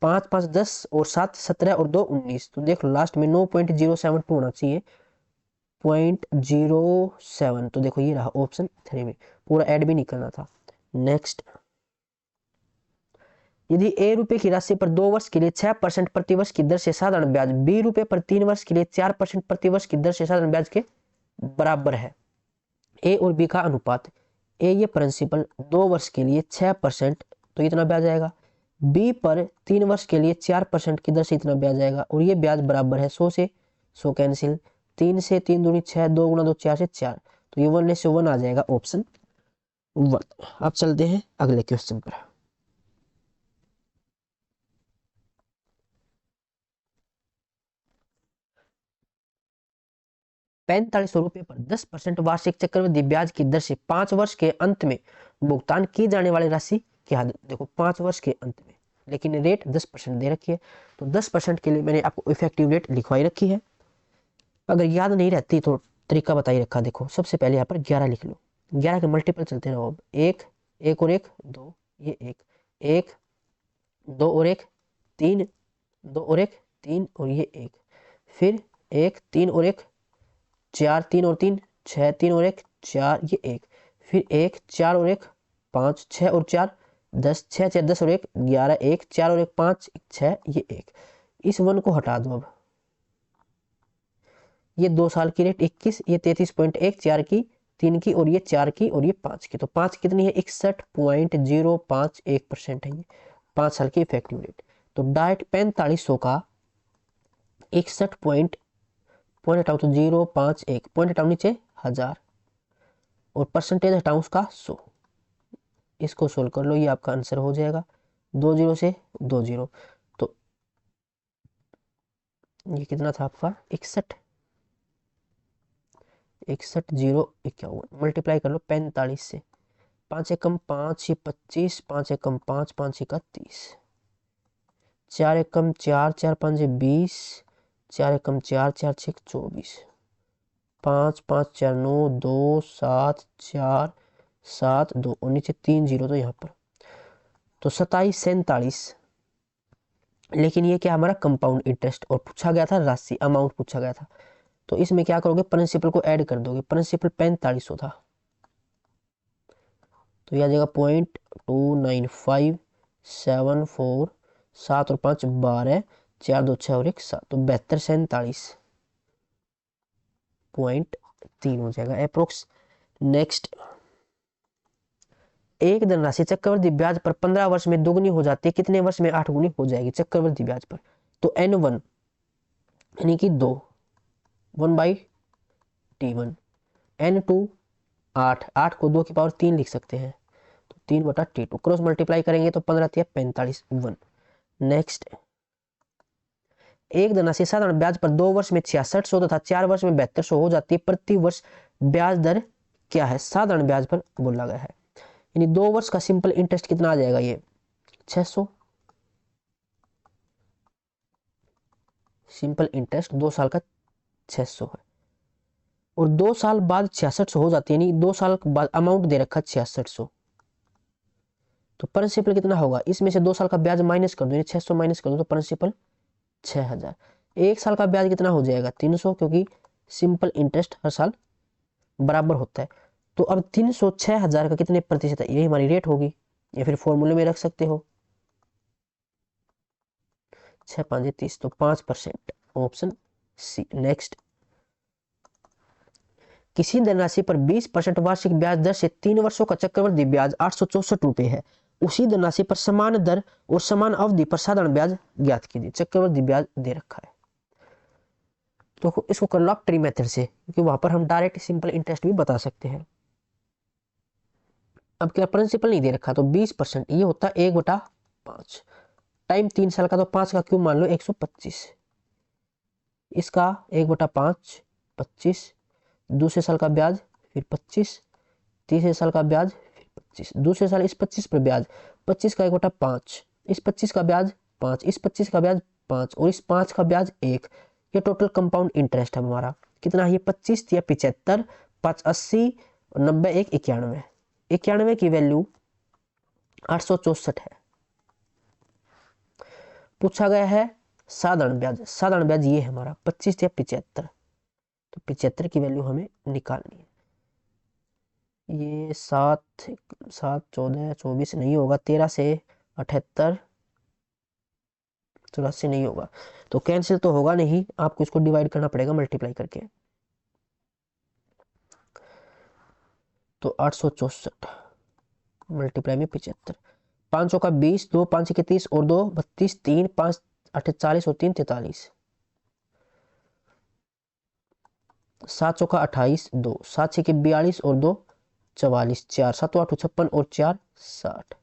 Speaker 1: 5 5 10 और 7 17 और 2 19, तो देख लो लास्ट में 9.072 होना चाहिए, 0.07, तो देखो ये रहा ऑप्शन 3 में, पूरा ऐड भी नहीं करना था। नेक्स्ट, यदि ए रुपए की राशि पर 2 वर्ष के लिए 6% प्रतिवर्ष की दर से साधारण ब्याज बी रुपए पर 3 वर्ष के लिए 4% प्रतिवर्ष की दर से साधारण ब्याज के बराबर है, ए और बी का अनुपात, ए ये प्रिंसिपल 2 वर्ष के लिए 6%, तो इतना ब्याज आएगा, बी पर 3 वर्ष के लिए 4% की दर से इतना ब्याज आएगा, और ये ब्याज बराबर है 100 से 100 कैंसिल, 3 से 3 दूनी 6, 2 गुना 2 4 से 4, तो ये 1:1 आ जाएगा ऑप्शन 1। अब चलते हैं अगले क्वेश्चन पर। ₹4500 पर 10% वार्षिक चक्रवृद्धि ब्याज की दर से 5 वर्ष के अंत में भुगतान की जाने वाली राशि क्या, देखो 5 वर्ष के अंत में, लेकिन रेट 10% दे रखी है, तो 10% के लिए मैंने आपको इफेक्टिव रेट लिखवाई रखी है। अगर याद नहीं रहती तो तरीका बताई रखा, देखो सबसे पहले यहाँ पर 11 लिख लो, 11 के मल्टीपल चलते रहो, अब 1 1 और 1 2, ये 1 1 2 और 1 3, 2 और 1 3 और ये 1, फिर 1 3 और 1 4 3 और 3 6 3 और 1 4, ये 1, फिर 1 4 और 1 5 6 और 4 10 6 4 10 और 1 11 1 4 और 1 5 6, ये 1, इस 1 को हटा दो, अब ये 2 साल की रेट 21, ये 33.1, 4 की 3 की और ये 4 की और ये 5 की, तो 5 कितनी है 61.051% है, ये 5 साल की इफेक्टिव रेट। तो डायरेक्ट 4500 का 61 पॉइंट हटाओ तो 051 पॉइंट हटाओ नीचे 1000 और परसेंटेज हटाओ उसका 100, इसको सोल्व कर लो, ये आपका आंसर हो जाएगा 2 0 से 2 0, तो ये कितना था आपका 61 051, मल्टीप्लाई कर लो 45 से, 5 एकम 5 ये 25, 5 एकम 5 5 एका 30, 4 एकम 4 4 5 ये 20, 4 एकम 4 4 6 24, 5 5 4 9 2 7 4 7 2 और नीचे 3 0, तो यहाँ पर तो 27 47, लेकिन ये क्या हमारा कंपाउंड इंटरेस्ट, और पूछा गया था राशि अमाउंट पूछा गया था, तो इसमें क्या करोगे प्रिंसिपल को ऐड कर दोगे, प्रिंसिपल 4500 था, तो यह आ जाएगा 0.29574, 7 और 5 12, 4 2 6 और 1 7, तो 7247.3 हो जाएगा अप्रोक्स। नेक्स्ट, एक धनराशि चक्रवृद्धि ब्याज पर 15 वर्ष में दोगुनी हो जाती है, कितने वर्ष में 8 गुनी हो जाएगी चक्रवृद्धि ब्याज पर, तो N1 यानी कि 2 1/T1, N2 8 8 को 2 की पावर 3 लिख सकते हैं, तो 3/T2, क्रॉस मल्टीप्लाई करेंगे तो 15 45 1। नेक्स्ट, एक धनराशि साधारण ब्याज पर 2 वर्ष में 6600 तथा 4 वर्ष में 7200 हो जाती है, प्रति वर्ष ब्याज दर क्या है, साधारण ब्याज पर बोला गया है, यानी 2 वर्ष का सिंपल इंटरेस्ट कितना आ जाएगा, ये 600, सिंपल इंटरेस्ट 2 साल का 600 है, और 2 साल बाद 6600 हो जाती है, यानी 2 साल बाद अमाउंट दे रखा 6600, तो प्रिंसिपल कितना होगा, इसमें से 2 साल का ब्याज माइनस कर दो, यानी 600 माइनस कर दो, तो प्रिंसिपल 6000, एक साल का ब्याज कितना हो जाएगा 300, क्योंकि सिंपल इंटरेस्ट हर साल बराबर होता है। तो अब 300 6000 का कितने प्रतिशत है, यही हमारी रेट होगी, या फिर फॉर्मूले में रख सकते हो 6 5 30, तो 5%, ऑप्शन सी। नेक्स्ट, किसी धनराशि पर 20% वार्षिक ब्याज दर से 3 वर्षों का चक्रवृद्धि ब्याज 864 रुपए है। उसी धनराशि पर समान दर और समान अवधि पर साधारण ब्याज ज्ञात कीजिए। चक्रवृद्धि ब्याज दे रखा है, तो इसको कर लो आप ट्री मेथड से, क्योंकि वहां पर हम डायरेक्ट सिंपल इंटरेस्ट भी बता सकते हैं। अब क्या प्रिंसिपल नहीं दे रखा, तो 20% ये होता है 1/5 टाइम 3 साल का, तो 5 का क्यूब मान लो 125, इसका 1/5 25, दूसरे साल का ब्याज फिर 25, तीसरे साल का ब्याज फिर 25, दूसरे साल इस 25 पर ब्याज 25 का 1/5, इस 25 का ब्याज 5, इस 25 का ब्याज 5 और इस 5 का ब्याज 1। ये टोटल कंपाउंड इंटरेस्ट है हमारा कितना है, ये 25 या 75, 5 80, 90 1 91, 91 की वैल्यू 864 है। पूछा गया है साधारण ब्याज, साधारण ब्याज ये है हमारा 25 या 75, तो 75 की वैल्यू हमें निकालनी है। ये 7 7 14 24 नहीं होगा, 13 से 78 84 नहीं होगा, तो कैंसिल तो होगा नहीं, आपको इसको डिवाइड करना पड़ेगा मल्टीप्लाई करके। तो 864 मल्टीप्लाई में 75, 500 का 20, 2 5 के 30 और 2 32, 3 5 48 और 3 43, 700 का 28, 2 7 के 42 और 2 44, 4 7 8 56 और 4 60,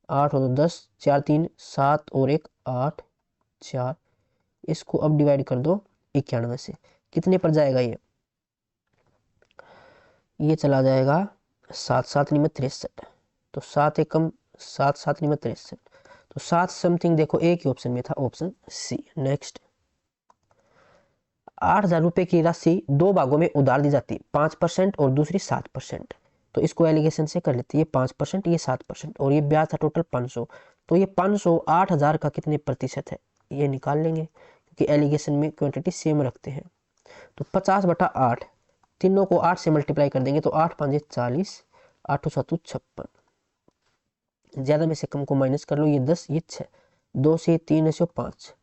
Speaker 1: 8 और 10, 4 3 7 और 1 8 4, इसको अब डिवाइड कर दो 91 से, कितने पर जाएगा ये चला जाएगा 7 7 में 63, तो 7 एकम 7 7 में 63, तो 7 समथिंग देखो एक ही ऑप्शन में था, ऑप्शन सी। नेक्स्ट, 8000 रुपए की राशि दो भागों में उधार दी जाती है, 5% और दूसरी 7%, तो इसको एलिगेशन से कर लेते हैं, ये 5% ये 7% और ये ब्याज था टोटल 500, तो ये 500 8000 का कितने प्रतिशत है ये निकाल लेंगे, क्योंकि एलिगेशन में क्वांटिटी सेम रखते हैं। तो 50/8, तीनों को 8 से मल्टीप्लाई कर देंगे, तो 8 5 40, 8 7 56, ज्यादा में से कम को माइनस कर लो, ये 10 ये 6, 2 से 3 रेशियो 5,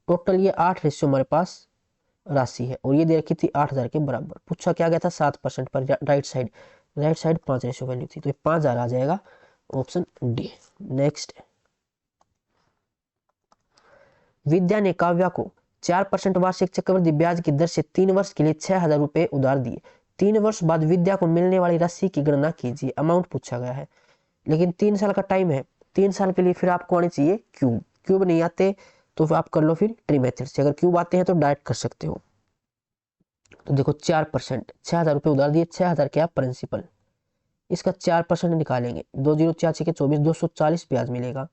Speaker 1: टोटल ये 8 रेशियो हमारे पास राशि है, और ये दे रखी थी 8000 के बराबर। पूछा क्या गया था 7% पर, राइट साइड 5 रेशियो वैल्यू थी, तो ये 5000 आ जाएगा, ऑप्शन डी। नेक्स्ट, विद्या ने काव्या को 4% वार्षिक चक्रवृद्धि ब्याज की दर से 3 वर्ष के लिए 6000 रुपए उधार दिए। 3 वर्ष बाद विद्या को मिलने वाली राशि की गणना कीजिए। अमाउंट पूछा गया है, लेकिन 3 साल का टाइम है, 3 साल के लिए फिर आपको आने चाहिए क्यूब, क्यूब नहीं आते तो आप कर लो फिर ट्री मेथड से, अगर क्यूब आते हैं तो डायरेक्ट कर सकते हो। तो देखो 4%, 6000 रुपए उधार दिए, 6000 क्या प्रिंसिपल, इसका 4% निकालेंगे, 2 0 4 6 24, 240 ब्याज मिलेगा।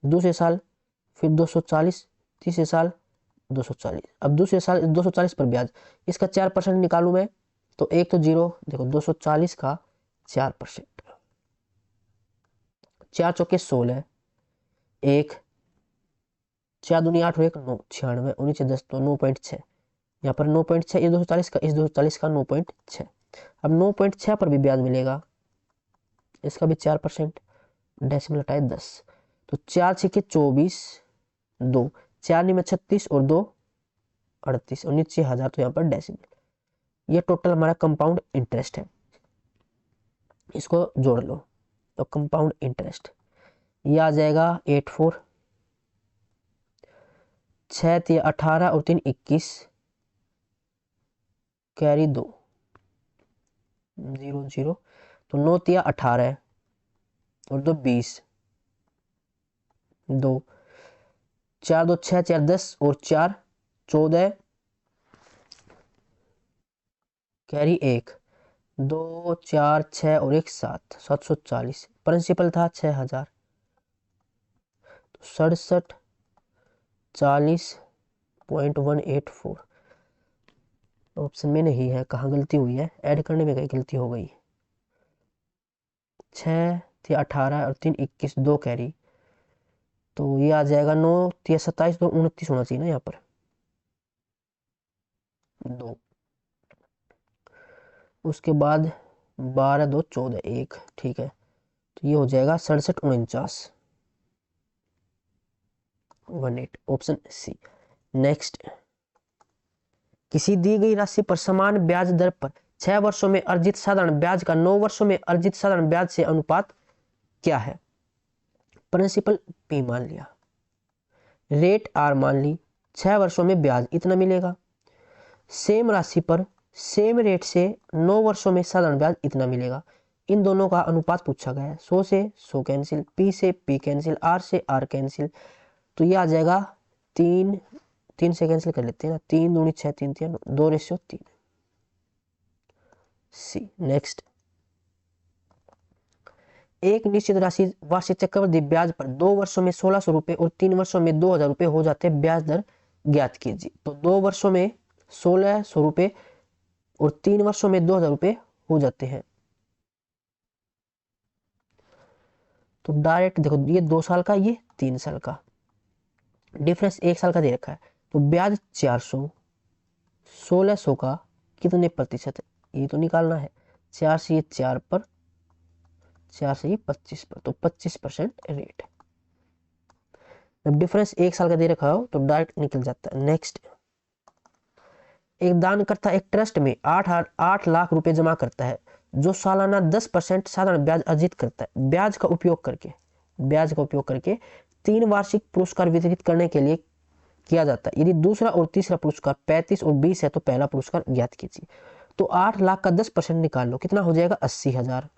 Speaker 1: दूसरे साल फिर 240, तीसरे साल 240, अब दूसरे साल 240 पर ब्याज, इसका 4% निकालू मैं, तो एक तो जीरो, देखो 240 का 4%, 4 चौके 16, 1 4 दूनी 8 और 1 9, 96, 19 10 तो 9.6, यहाँ पर 9.6, ये 240 का, इस 240 का 9.6, अब 9.6 पर भी ब्याज मिलेगा, इसका भी 4%, डेसिमल हटाए 10, तो 4 6 24, 2 4 में 36 और 2 38 और नीचे 1000, तो यहाँ पर डेसिमल। ये टोटल हमारा कंपाउंड इंटरेस्ट है, इसको जोड़ लो, तो कंपाउंड इंटरेस्ट ये आ जाएगा 84, 6 3 18 और 3 21, कैरी 2 0 0, तो 9 3 18 और 2 20, 2 4 2 6 4 10 और 4 14, कैरी 1, 2 4 6 और 1 7, 740, प्रिंसिपल था 6000, तो 67 40.184, ऑप्शन में नहीं है, कहाँ गलती हुई है, ऐड करने में कहीं गलती हो गई। 6 थी 18 और 3 21, 2 कैरी, तो ये आ जाएगा 9 3 27 तो 29 होना चाहिए ना यहाँ पर, 2, उसके बाद 12 2 14 1, ठीक है। तो ये हो जाएगा 67 49 18, ऑप्शन सी। नेक्स्ट, किसी दी गई राशि पर समान ब्याज दर पर 6 वर्षों में अर्जित साधारण ब्याज का 9 वर्षों में अर्जित साधारण ब्याज से अनुपात क्या है? प्रिंसिपल पी मान लिया, रेट आर मान ली, 6 वर्षों में ब्याज इतना मिलेगा। सेम राशि पर सेम रेट से 9 वर्षों में साधारण ब्याज इतना मिलेगा। इन दोनों का अनुपात पूछा गया है। 100 से 100 कैंसिल, पी से पी कैंसिल, आर से आर कैंसिल, तो ये आ जाएगा 3 से कैंसिल कर लेते हैं ना, 3 दूनी 6 3 3 2:3 सी। नेक्स्ट, एक निश्चित राशि वार्षिक चक्रवृद्धि ब्याज पर 2 वर्षों में 1600 रुपए और 3 वर्षों में 2000 रुपए हो जाते हैं, ब्याज दर ज्ञात कीजिए। तो 2 वर्षों में 1600 रुपए और 3 वर्षों में 2000 रुपए हो जाते हैं। तो डायरेक्ट देखो, ये 2 साल का, ये 3 साल का, डिफरेंस 1 साल का दे रखा है। तो ब्याज 400, 1600 का कितने प्रतिशत है ये तो निकालना है। 4 से ये 4 पर, 4 से ये 25 पर, तो 25% रेट है। जब डिफरेंस 1 साल का दे रखा हो तो डायरेक्ट निकल जाता है। नेक्स्ट, एक दानकर्ता एक ट्रस्ट में 8 लाख रुपए जमा करता है जो सालाना 10% साधारण ब्याज अर्जित करता है। ब्याज का उपयोग करके 3 वार्षिक पुरस्कार वितरित करने के लिए किया जाता है। यदि दूसरा और तीसरा पुरस्कार 35 और 20 है तो पहला पुरस्कार ज्ञात कीजिए। तो 8 लाख का 10% निकाल लो, कितना हो जाएगा? 80,000।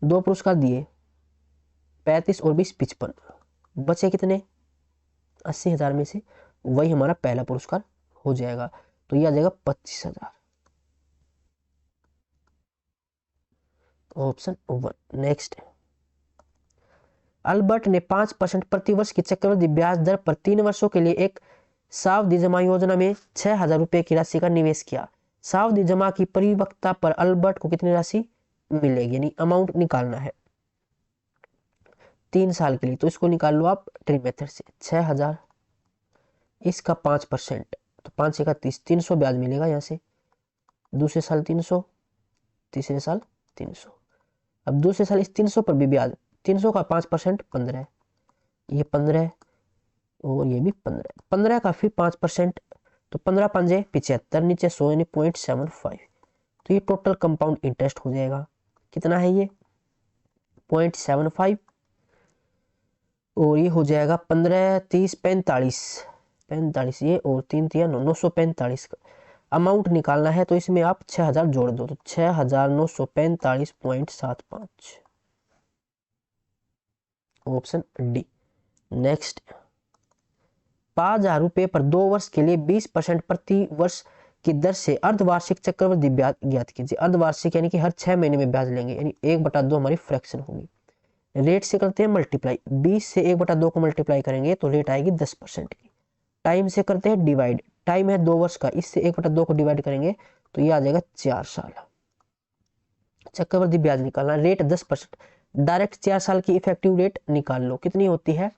Speaker 1: 2 पुरस्कार दिए, 35 और 20 55, बचे कितने? 80,000 में से वही हमारा पहला पुरस्कार हो जाएगा। तो यह आ जाएगा 25,000, ऑप्शन 1। नेक्स्ट, अल्बर्ट ने 5% प्रतिवर्ष की चक्रवृद्धि ब्याज दर पर 3 वर्षों के लिए एक सावधि जमा योजना में 6,000 रुपए की राशि का निवेश किया। सावधि जमा की परिपक्वता पर अल्बर्ट को कितनी राशि मिलेगी, यानी अमाउंट निकालना है 3 साल के लिए। तो इसको निकाल लो आप ट्री मेथड से। 6,000, इसका 5%, तो 5 का 30, 300 ब्याज मिलेगा यहाँ से। दूसरे साल 300, तीसरे साल 300। अब दूसरे साल इस 300 पर भी ब्याज, 300 का 5% 15, ये 15 और ये भी 15, 15 का फिर 5%, तो 15 पंजे 75, नीचे 100 यानी 0.75। तो ये टोटल कंपाउंड इंटरेस्ट हो जाएगा। कितना है ये? 0.75, और ये हो जाएगा 15 30 45 ये, और 3 3 945 अमाउंट निकालना है। तो इसमें आप 6,000 जोड़ दो, तो 6,945.75, ऑप्शन डी। नेक्स्ट, 5,000 रुपए पर 2 वर्ष के लिए 20% प्रति वर्ष की दर से अर्धवार्षिक चक्रवृद्धि ब्याज ज्ञात कीजिए। अर्धवार्षिक यानी कि हर 6 महीने में ब्याज लेंगे, यानी 1/2 हमारी फ्रैक्शन होगी। रेट से करते हैं मल्टीप्लाई, 20 से 1/2 को मल्टीप्लाई करेंगे तो रेट आएगी 10% की। टाइम से करते हैं डिवाइड, टाइम है 2 वर्ष का, इससे 1/2 को डिवाइड करेंगे तो ये आ जाएगा 4 साल। चक्रवृद्धि ब्याज निकालना, रेट 10%। डायरेक्ट 4 साल की इफेक्टिव रेट निकाल लो, कितनी होती है?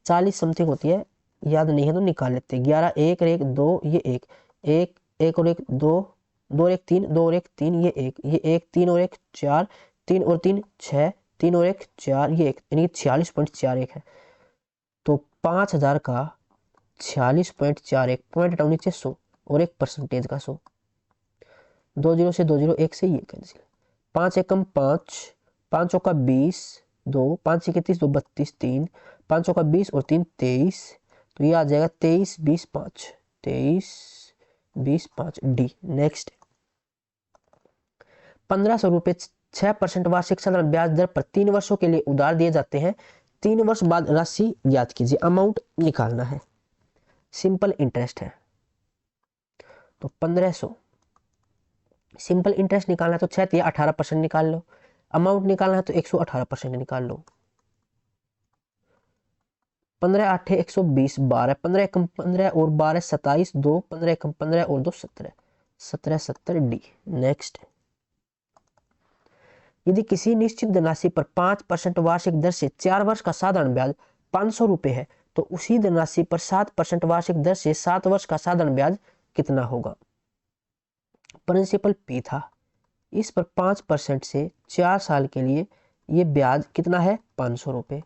Speaker 1: 40 समथिंग होती है, याद नहीं है तो निकाल लेते हैं। 11 1 और 1 2, ये 1 1 1 और 1 2 2 और 1 3 2 और 1 3, ये 1 3 और 1 4 3 और 3 6 3 और 1 4, ये 1, यानी 46.41 है। तो 5,000 का 46.41, पॉइंट हटाओ नीचे 100 और 1% का 100, 2 0 से 2 0, 1 से ये कैंसिल, 5 एकम 5, 5 चौका 20 2, 5 के 30 2 32 3, 5 चौका 20 और 3 23, तो ये आ जाएगा 23 20 5, 23 20 5 डी। नेक्स्ट, 1,500 रुपए 6% वार्षिक साधारण ब्याज दर पर 3 वर्षों के लिए उधार दिए जाते हैं। 3 वर्ष बाद राशि ज्ञात कीजिए। अमाउंट निकालना है, सिंपल इंटरेस्ट है तो 1500। सिंपल इंटरेस्ट निकालना है तो 6 या 18% निकाल लो। अमाउंट निकालना है तो 118% निकाल लो। 15 8 120 12, 15 एकम 15 और 12 27 2, 15 एकम 15 और 2 17 17 70 डी। नेक्स्ट, यदि किसी निश्चित धनराशि पर 5% वार्षिक दर से 4 वर्ष का साधारण ब्याज 500 रुपए है तो उसी धनराशि पर 7% वार्षिक दर से 7 वर्ष का साधारण ब्याज कितना होगा। प्रिंसिपल P था, इस पर 5% से 4 साल के लिए ये ब्याज कितना है 500 रुपये।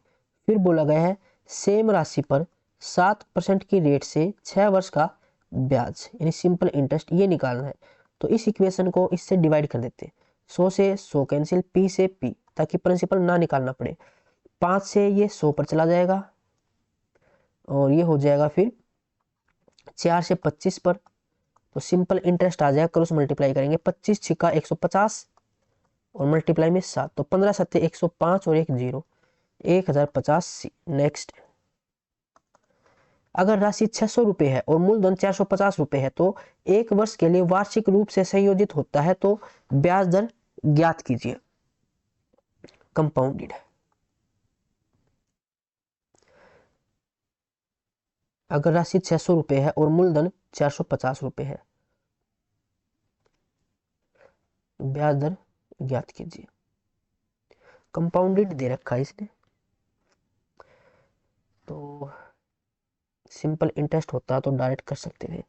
Speaker 1: फिर बोला गया है सेम राशि पर 7% की रेट से 6 वर्ष का ब्याज यानी सिंपल इंटरेस्ट ये निकालना है। तो इस इक्वेशन को इससे डिवाइड कर देते हैं, 100 से 100 कैंसिल, P से P, ताकि प्रिंसिपल ना निकालना पड़े। 5 से ये 100 पर चला जाएगा और ये हो जाएगा फिर 4 से 25 पर, तो सिंपल इंटरेस्ट आ जाएगा, क्रॉस मल्टीप्लाई करेंगे 25 छिका 150 और मल्टीप्लाई में 7, तो 15 सत्ते 105 और एक 0, 1050C। नेक्स्ट, अगर राशि 600 रुपये है और मूलधन 450 रुपये है तो 1 वर्ष के लिए वार्षिक रूप से संयोजित होता है, तो ब्याज दर ज्ञात कीजिए। कंपाउंडेड, अगर राशि 600 रुपये है और मूलधन 450 रुपये है, ब्याज दर ज्ञात कीजिए। कंपाउंडेड दे रखा है इसने, तो सिंपल इंटरेस्ट होता तो डायरेक्ट कर सकते थे।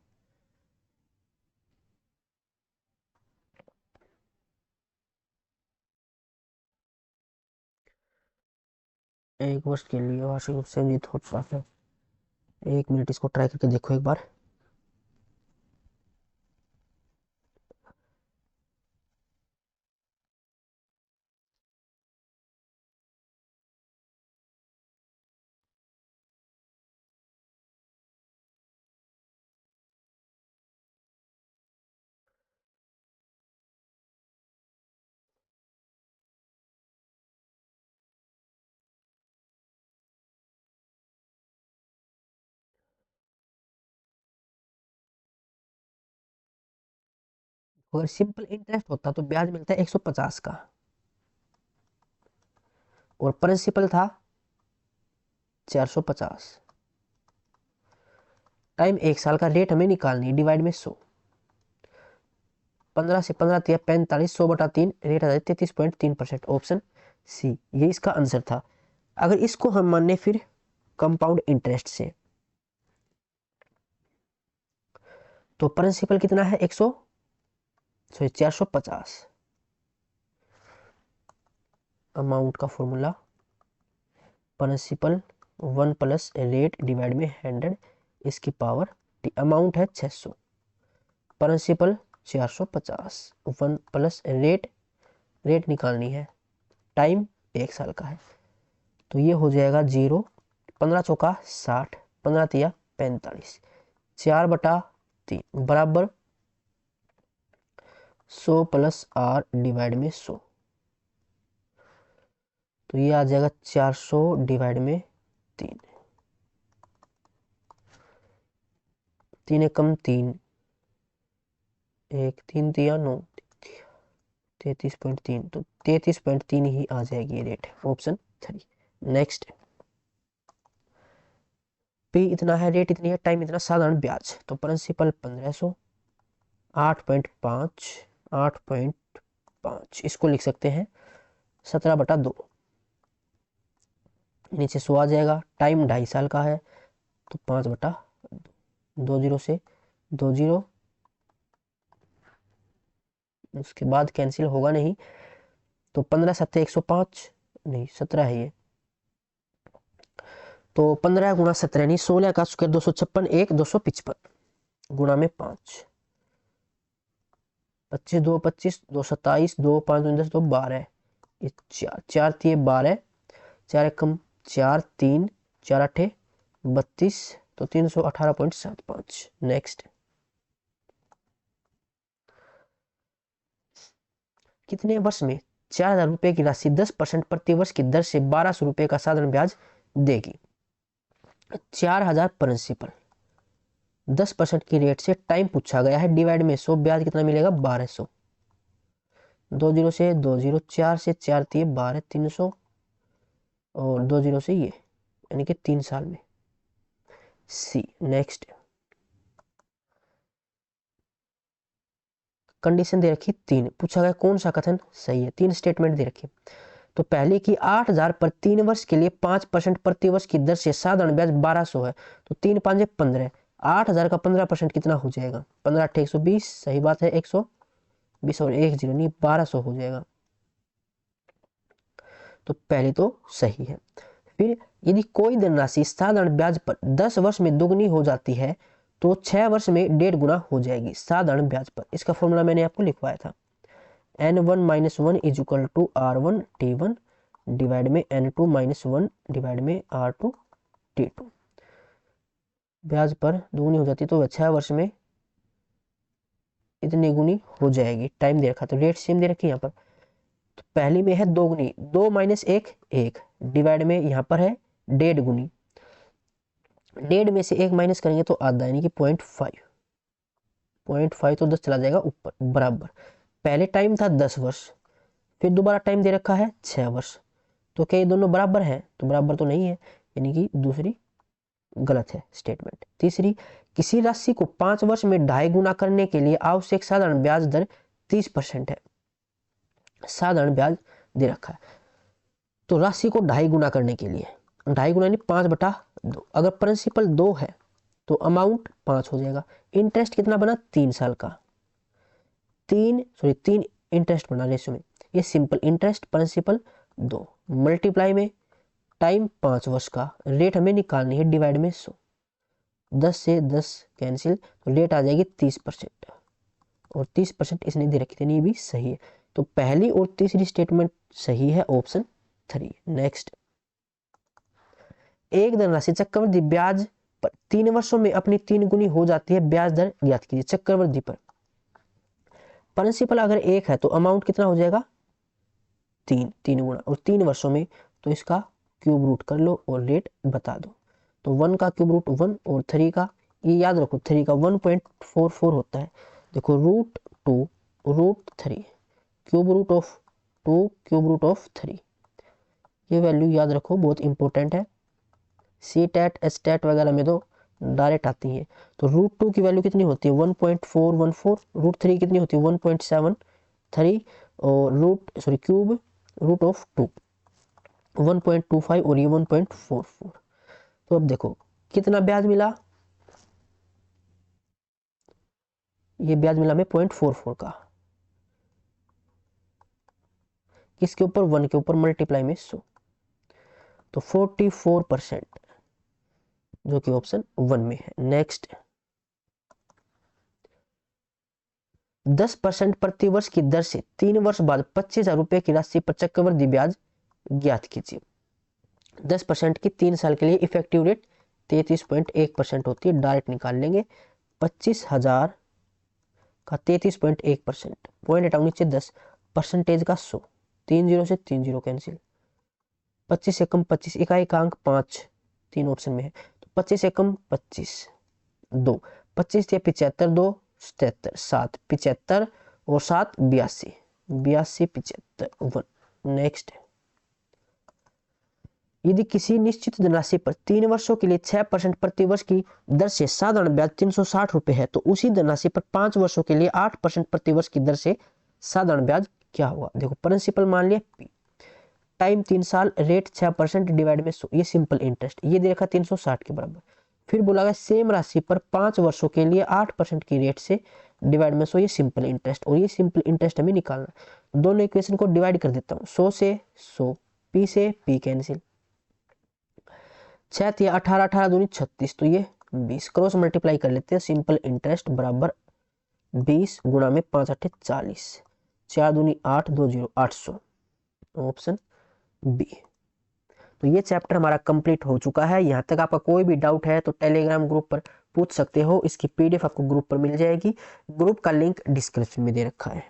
Speaker 1: एक वर्ष के लिए वार्षिक रूप से संयोजित होता है। 1 मिनट इसको ट्राई करके देखो एक बार। अगर सिंपल इंटरेस्ट होता तो ब्याज मिलता है 150 का, और प्रिंसिपल था 450। टाइम 1 साल का, रेट हमें निकालनी है, डिवाइड में 100, 15 से 15 तिया 45, 100/3, रेट आ जाए 33.3%। ऑप्शन सी ये इसका आंसर था। अगर इसको हम माने फिर कंपाउंड इंटरेस्ट से, तो प्रिंसिपल कितना है 450, अमाउंट का formula principal 1 plus rate divide में 100 इसकी पावर टी, अमाउंट है 600, प्रिंसिपल 450, 1 प्लस रेट, रेट निकालनी है, टाइम 1 साल का है, तो ये हो जाएगा 0, 15 चौका 60, 15 तिया 45, 4/3 बराबर 100 प्लस R डिवाइड में 100, तो ये आ जाएगा 400 डिवाइड में 3, 3 एकम 3, 1 3 तिया 9, 33.3, तो 33.3 ही आ जाएगी ये रेट। ऑप्शन 3। नेक्स्ट, P इतना है, रेट इतनी है, टाइम इतना, साधारण ब्याज, तो प्रिंसिपल 1500, 8.5, 8.5 इसको लिख सकते हैं 17/2, नीचे 100 आ जाएगा। टाइम 2.5 साल का है, तो 5/2, 2 0 से 2 0, उसके बाद कैंसिल होगा नहीं, तो 15 सत्ते 105, नहीं 17 है ये, तो 15 गुणा 17 नहीं 16 का स्क्वायर 256, 1 255 गुणा में 5, 25 2 25, 2 27, 2 5 2 10, 2 12, ये 4 4 3 12, 4 एकम 4 3, 4 8 32, तो 318.75। नेक्स्ट, कितने वर्ष में 4000 रुपये की राशि 10% प्रति वर्ष की दर से 1200 रुपये का साधारण ब्याज देगी। 4000 प्रिंसिपल 10% की रेट से, टाइम पूछा गया है, डिवाइड में 100, ब्याज कितना मिलेगा 1200, 2 0 से 2 0, 4 से 4 3 12, 300 और 2 0 से ये, यानी कि 3 साल में। सी। नेक्स्ट, कंडीशन दे रखी 3, पूछा गया कौन सा कथन सही है, 3 स्टेटमेंट दे रखी, तो पहले की 8,000 पर 3 वर्ष के लिए 5% प्रति वर्ष की दर से साधारण ब्याज 1200 है। तो 3 5 15, 8,000 का 15% कितना हो जाएगा? 15 8 120, सही बात है 120 और 1 0 नहीं 1200 हो जाएगा। तो पहले तो सही है। फिर यदि कोई धनराशि साधारण ब्याज पर 10 वर्ष में दोगुनी हो जाती है तो 6 वर्ष में 1.5 गुना हो जाएगी साधारण ब्याज पर। इसका फॉर्मूला मैंने आपको लिखवाया था, n1 - 1 is equal to r1 t1 divide में n2 - 1 डिवाइड में r2 t2। ब्याज पर दोगुनी हो जाती तो 6 वर्ष में इतनी गुनी हो जाएगी। टाइम दे रखा तो रेट सेम दे रखी यहाँ पर। तो पहली में है दोगुनी, 2 - 1 1 डिवाइड में यहाँ पर है 1.5 गुनी। 1.5 में से 1 माइनस करेंगे तो आधा यानी कि 0.5 तो 10 चला जाएगा ऊपर बराबर। पहले टाइम था 10 वर्ष, फिर दोबारा टाइम दे रखा है 6 वर्ष। तो क्या ये दोनों बराबर है? तो बराबर तो नहीं है, यानी कि दूसरी गलत है स्टेटमेंट। तीसरी, किसी राशि को 5 वर्ष में 2.5 गुना करने के लिए आवश्यक साधारण ब्याज दर 30% है। साधारण ब्याज दे रखा है तो राशि को 2.5 गुना करने के लिए 2.5 गुना यानी 5/2। अगर प्रिंसिपल 2 है तो अमाउंट 5 हो जाएगा। इंटरेस्ट कितना बना? 3 साल का, 3 इंटरेस्ट बना रेशो में। ये सिंपल इंटरेस्ट, प्रिंसिपल 2 मल्टीप्लाई में टाइम 5 वर्ष का, रेट हमें निकालनी है डिवाइड में 100, 10 से 10 कैंसिल तो रेट आ जाएगी 30% और 30% इसने दे रखी थी, ये भी सही है। तो पहली और तीसरी स्टेटमेंट सही है, ऑप्शन 3। नेक्स्ट, एक धनराशि चक्रवृद्धि ब्याज पर 3 वर्षों में अपनी 3 गुनी हो जाती है, ब्याज दर ज्ञात कीजिए। चक्रवृद्धि पर प्रिंसिपल अगर 1 है तो अमाउंट कितना हो जाएगा? 3 गुना, और 3 वर्षों में तो इसका क्यूब रूट कर लो और रेट बता दो। तो 1 का क्यूब रूट 1 और 3 का, ये याद रखो 3 का 1.44 होता है। देखो √2 √3 cube root of 2 cube root of 3, ये वैल्यू याद रखो, बहुत इंपॉर्टेंट है। CTET STET वगैरह में तो डायरेक्ट आती है। तो √2 की वैल्यू कितनी होती है? 1.414। √3 कितनी होती है? 1.73 और क्यूब रूट ऑफ 2 1.25 और ये 1.44। तो अब देखो कितना ब्याज मिला, ये ब्याज मिला हमें 0.44 का, किसके ऊपर? 1 के ऊपर, मल्टीप्लाई में 100, तो 44%, जो कि ऑप्शन 1 में है। नेक्स्ट, 10% प्रति वर्ष की दर से 3 वर्ष बाद 25,000 रुपए की राशि पर चक्रवृद्धि ब्याज ज्ञात कीजिए। 10% की 3 साल के लिए इफेक्टिव रेट 33.1% होती है, डायरेक्ट निकाल लेंगे। 25,000 का 33.1%, पॉइंट हटाओ नीचे 10, परसेंटेज का 100, 3 0 से 3 0 कैंसिल, 25 से कम 25, इकाई का अंक 5 3 ऑप्शन में है, तो 25 से कम 25 2, 25 से 75 2 77 7 75 और 7 82 82 75 1। नेक्स्ट, यदि किसी निश्चित धनराशि पर 3 वर्षों के लिए 6% प्रति वर्ष की दर से साधारण ब्याज 360 रुपए है तो उसी धनराशि पर 5 वर्षों के लिए 8% प्रति वर्ष की दर से साधारण ब्याज क्या होगा? देखो प्रिंसिपल मान लिया P, टाइम 3 साल, रेट 6% डिवाइड में 100, ये सिंपल इंटरेस्ट, ये दे रखा 360 के बराबर। फिर बोला गया सेम राशि पर 5 वर्षों के लिए 8% की रेट से डिवाइड में 100, ये सिंपल इंटरेस्ट, और ये सिंपल इंटरेस्ट हमें निकालना। दोनों इक्वेशन को डिवाइड कर देता हूँ, 100 से 100, P से P कैंसिल, 6 या 18 18 दूनी 36, तो ये 20, क्रॉस मल्टीप्लाई कर लेते हैं। सिंपल इंटरेस्ट बराबर 20 गुणा में 5 8 40, 4 दूनी 8 2 0 800, ऑप्शन बी। तो ये चैप्टर हमारा कंप्लीट हो चुका है। यहाँ तक आपका कोई भी डाउट है तो टेलीग्राम ग्रुप पर पूछ सकते हो, इसकी PDF आपको ग्रुप पर मिल जाएगी। ग्रुप का लिंक डिस्क्रिप्शन में दे रखा है।